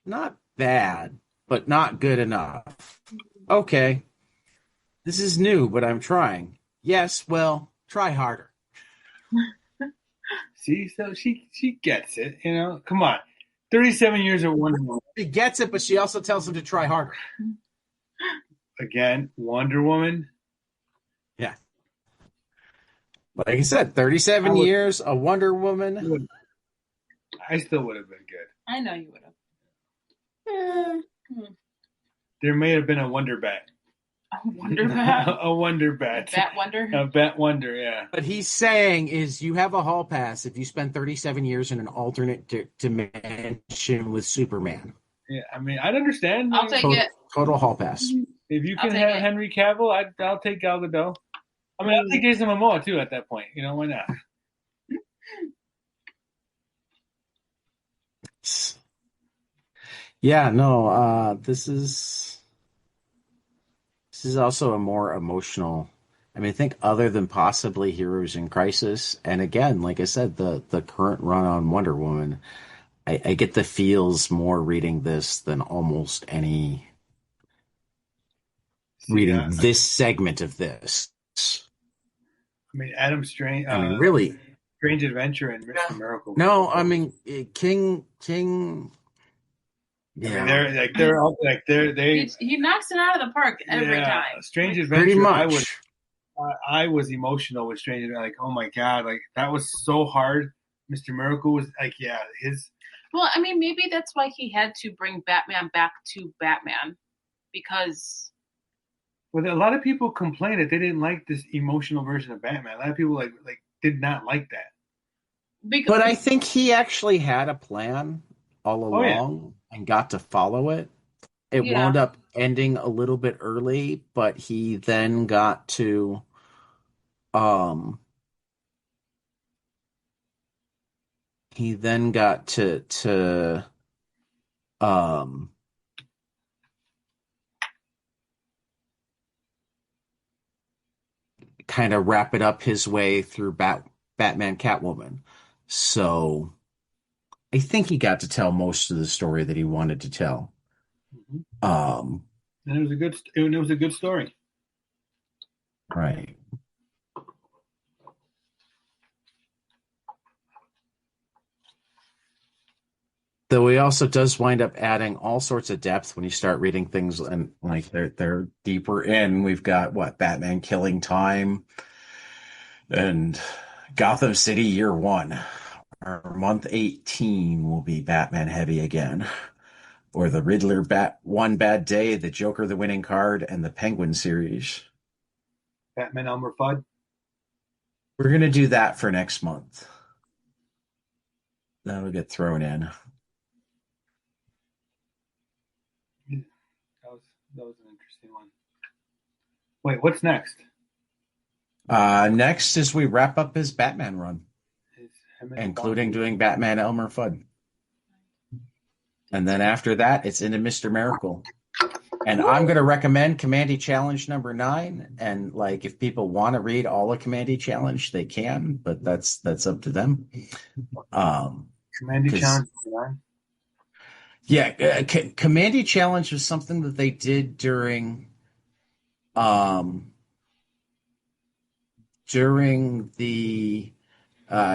Not bad, but not good enough. Okay. This is new, but I'm trying. Yes, well, try harder. See, so she gets it, Come on. 37 years of Wonder Woman. She gets it, but she also tells him to try harder. Again, Wonder Woman. Yeah. Like I said, 37 years, a Wonder Woman. I still would have been good. I know you would have. There may have been a Wonder Bat. A Wonder Bat? A Wonder Bat. Bat Wonder? A Bat Wonder, yeah. What he's saying is you have a hall pass if you spend 37 years in an alternate dimension with Superman. Yeah, I mean, I'd understand. I'll take it. Total hall pass. If you can have Henry Cavill, I'll take Gal Gadot. I mean, I'll take Jason Momoa, too, at that point. Why not? Yeah, no, this is also a more emotional. I mean, I think other than possibly Heroes in Crisis, and again, like I said, the current run on Wonder Woman, I get the feels more reading this than almost any reading this segment of this. I mean, Adam Strange. I mean, really, Strange Adventure and Mr. Miracle. No, I mean King. Yeah, I mean, they're all like they. He knocks it out of the park every time. Strange Like, Adventure. pretty much. I was emotional with Strange Adventure. Like, oh my god, like that was so hard. Mr. Miracle was like, yeah, his. Well, I mean, maybe that's why he had to bring Batman back to Batman, because. Well, a lot of people complained that they didn't like this emotional version of Batman. A lot of people like did not like that. But I think he actually had a plan all along and got to follow it. It wound up ending a little bit early, but he then got to kind of wrap it up his way through Batman Catwoman. So I think he got to tell most of the story that he wanted to tell. And it was a good story. Right. Though he also does wind up adding all sorts of depth when you start reading things, and like they're deeper in. We've got Batman Killing Time and Gotham City Year 1. Our month 18 will be Batman heavy again. Or the Riddler One Bad Day, the Joker the Winning Card, and the Penguin series. Batman Elmer Fudd. We're going to do that for next month. That'll get thrown in. That was an interesting one. Wait, what's next? Next is we wrap up his Batman run, including doing Batman Elmer Fudd. And then after that, it's into Mr. Miracle. And I'm going to recommend Commandy Challenge number 9. And like, if people want to read all of Commandy Challenge, they can, but that's up to them. Commandy Challenge number 9. Yeah, Commandy Challenge was something that they did during the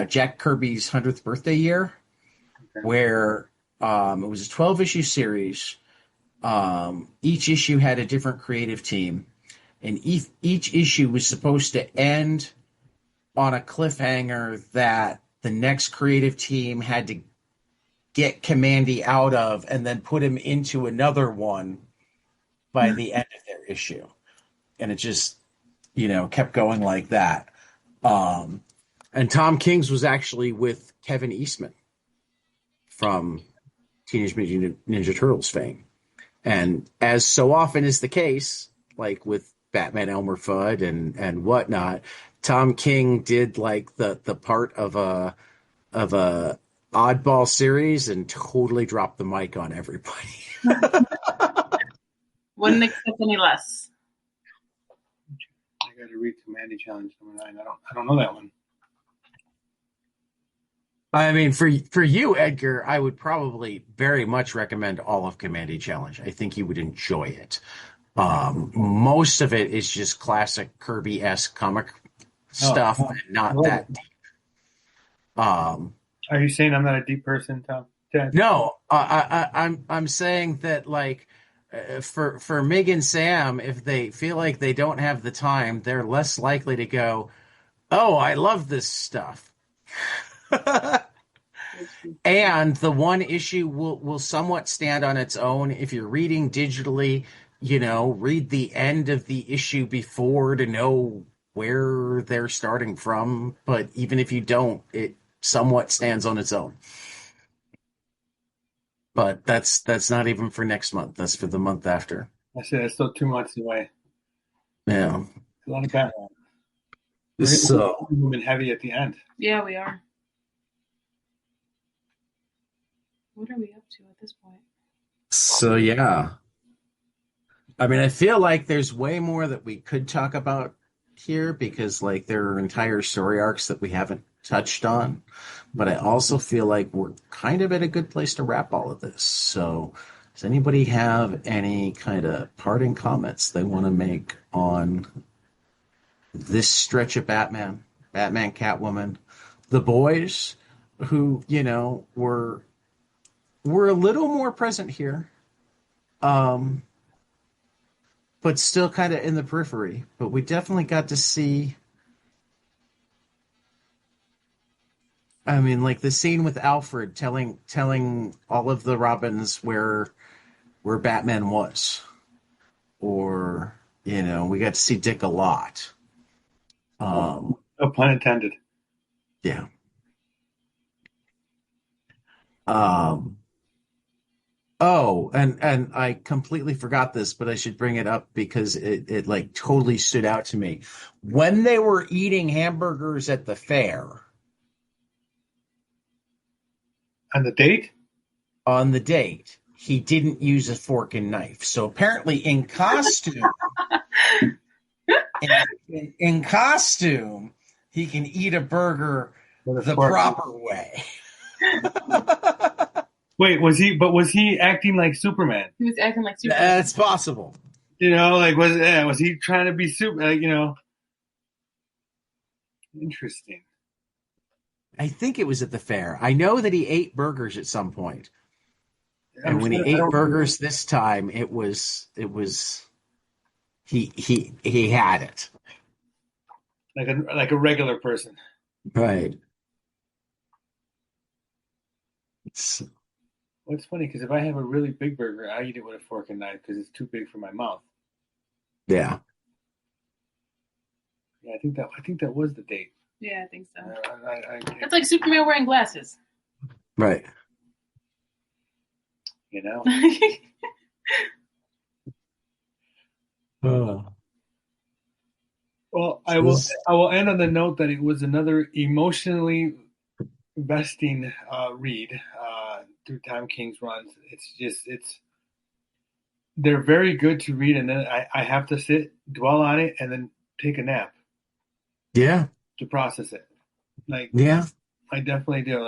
Jack Kirby's 100th birthday year, where it was a 12-issue series. Each issue had a different creative team, and each issue was supposed to end on a cliffhanger that the next creative team had to get Commandy out of and then put him into another one by the end of their issue. And it just, kept going like that. And Tom King's was actually with Kevin Eastman from Teenage Mutant Ninja Turtles fame. And as so often is the case, like with Batman Elmer Fudd and whatnot, Tom King did like the part of a oddball series and totally dropped the mic on everybody. Wouldn't expect any less. I got to read Commandy Challenge number 9. I don't know that one. I mean, for you, Edgar, I would probably very much recommend all of Commandy Challenge. I think you would enjoy it. Most of it is just classic Kirby-esque comic stuff, and not that deep. Are you saying I'm not a deep person, Tom? No, I'm saying that like for Mig and Sam, if they feel like they don't have the time, they're less likely to go, "Oh, I love this stuff." And the one issue will somewhat stand on its own. If you're reading digitally, read the end of the issue before to know where they're starting from. But even if you don't, it somewhat stands on its own. But that's not even for next month. That's for the month after. I said it's still 2 months away. Yeah. A lot of Batman. So moving heavy at the end. Yeah, we are. What are we up to at this point? So yeah. I mean, I feel like there's way more that we could talk about here because like there are entire story arcs that we haven't touched on, but I also feel like we're kind of at a good place to wrap all of this. So does anybody have any kind of parting comments they want to make on this stretch of Batman Catwoman, the boys who, were a little more present here. But still kind of in the periphery. But we definitely got to see. I mean, like the scene with Alfred telling all of the Robins where Batman was, or we got to see Dick a lot. No pun intended. Yeah. Oh, and I completely forgot this, but I should bring it up because it like totally stood out to me. When they were eating hamburgers at the fair. On the date? On the date, he didn't use a fork and knife. So apparently in costume, in costume, he can eat a burger the proper way. Wait, was he acting like Superman? He was acting like Superman. That's possible. Like was he trying to be super? Interesting. I think it was at the fair. I know that he ate burgers at some point. And when he ate burgers this time, it was he had it. Like a regular person. Right. Well, it's funny because if I have a really big burger, I eat it with a fork and knife because it's too big for my mouth. Yeah. Yeah, I think that was the date. Yeah, I think so. It's like Superman wearing glasses. Right. Well, I will end on the note that it was another emotionally investing read through Tom King's runs. They're very good to read, and then I have to sit, dwell on it, and then take a nap. Yeah. To process it. Yeah. I definitely do.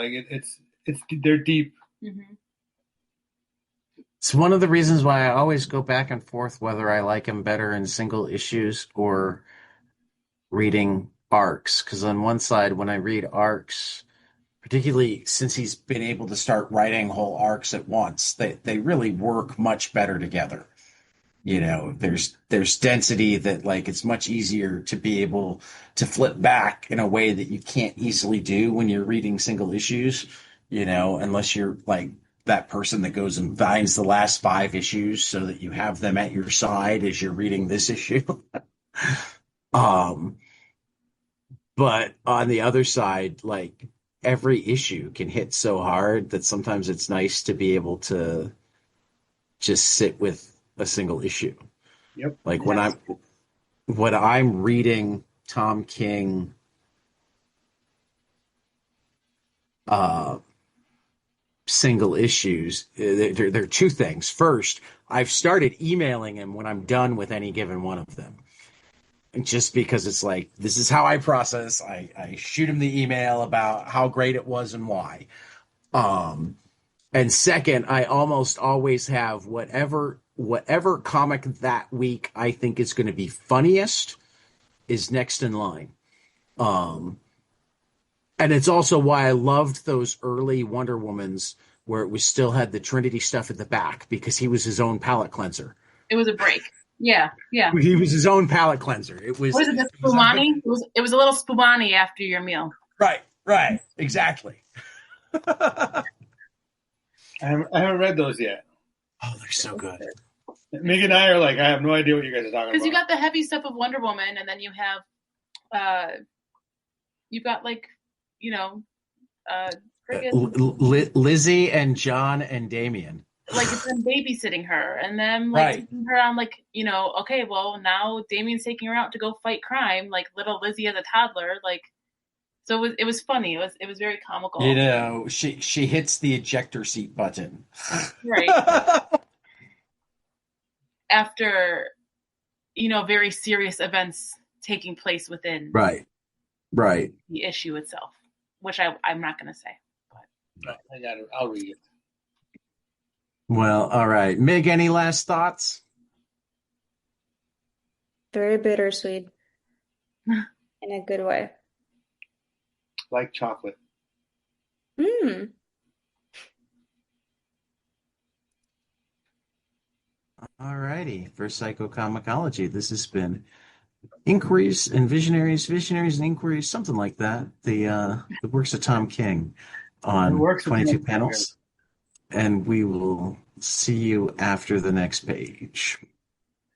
They're deep. Mm-hmm. It's one of the reasons why I always go back and forth whether I like him better in single issues or reading arcs. Because on one side, when I read arcs, particularly since he's been able to start writing whole arcs at once, they really work much better together. There's density that it's much easier to be able to flip back in a way that you can't easily do when you're reading single issues, unless you're that person that goes and finds the last 5 issues so that you have them at your side as you're reading this issue. But on the other side, every issue can hit so hard that sometimes it's nice to be able to just sit with a single issue. Yep. When I'm reading Tom King single issues, there are 2 things. First, I've started emailing him when I'm done with any given one of them. Just because it's this is how I process. I shoot him the email about how great it was and why. And second, I almost always have whatever comic that week I think is going to be funniest is next in line. And it's also why I loved those early Wonder Womans where it still had the Trinity stuff at the back, because he was his own palate cleanser. It was a break. Yeah. He was his own palate cleanser. It was. Was it the spumani? It was a little spumani after your meal. Right. Exactly. I haven't read those yet. Oh, they're so good. Meg and I are I have no idea what you guys are talking about. Because you got the heavy stuff of Wonder Woman, and then you have, you've got Lizzie and John and Damien. It's them babysitting her, and then taking her on okay, well now Damien's taking her out to go fight crime, little Lizzie as a toddler, so it was funny. It was very comical. She hits the ejector seat button. Right. After, very serious events taking place within right the issue itself, which I'm not going to say. But I'll read it. Well, all right. Mig, any last thoughts? Very bittersweet in a good way. like chocolate. Mm. All righty. For Psychocomicology, this has been Inquiries and Visionaries, Visionaries and Inquiries, something like that. The works of Tom King It on works with 22 me. panels. And we will see you after the next page.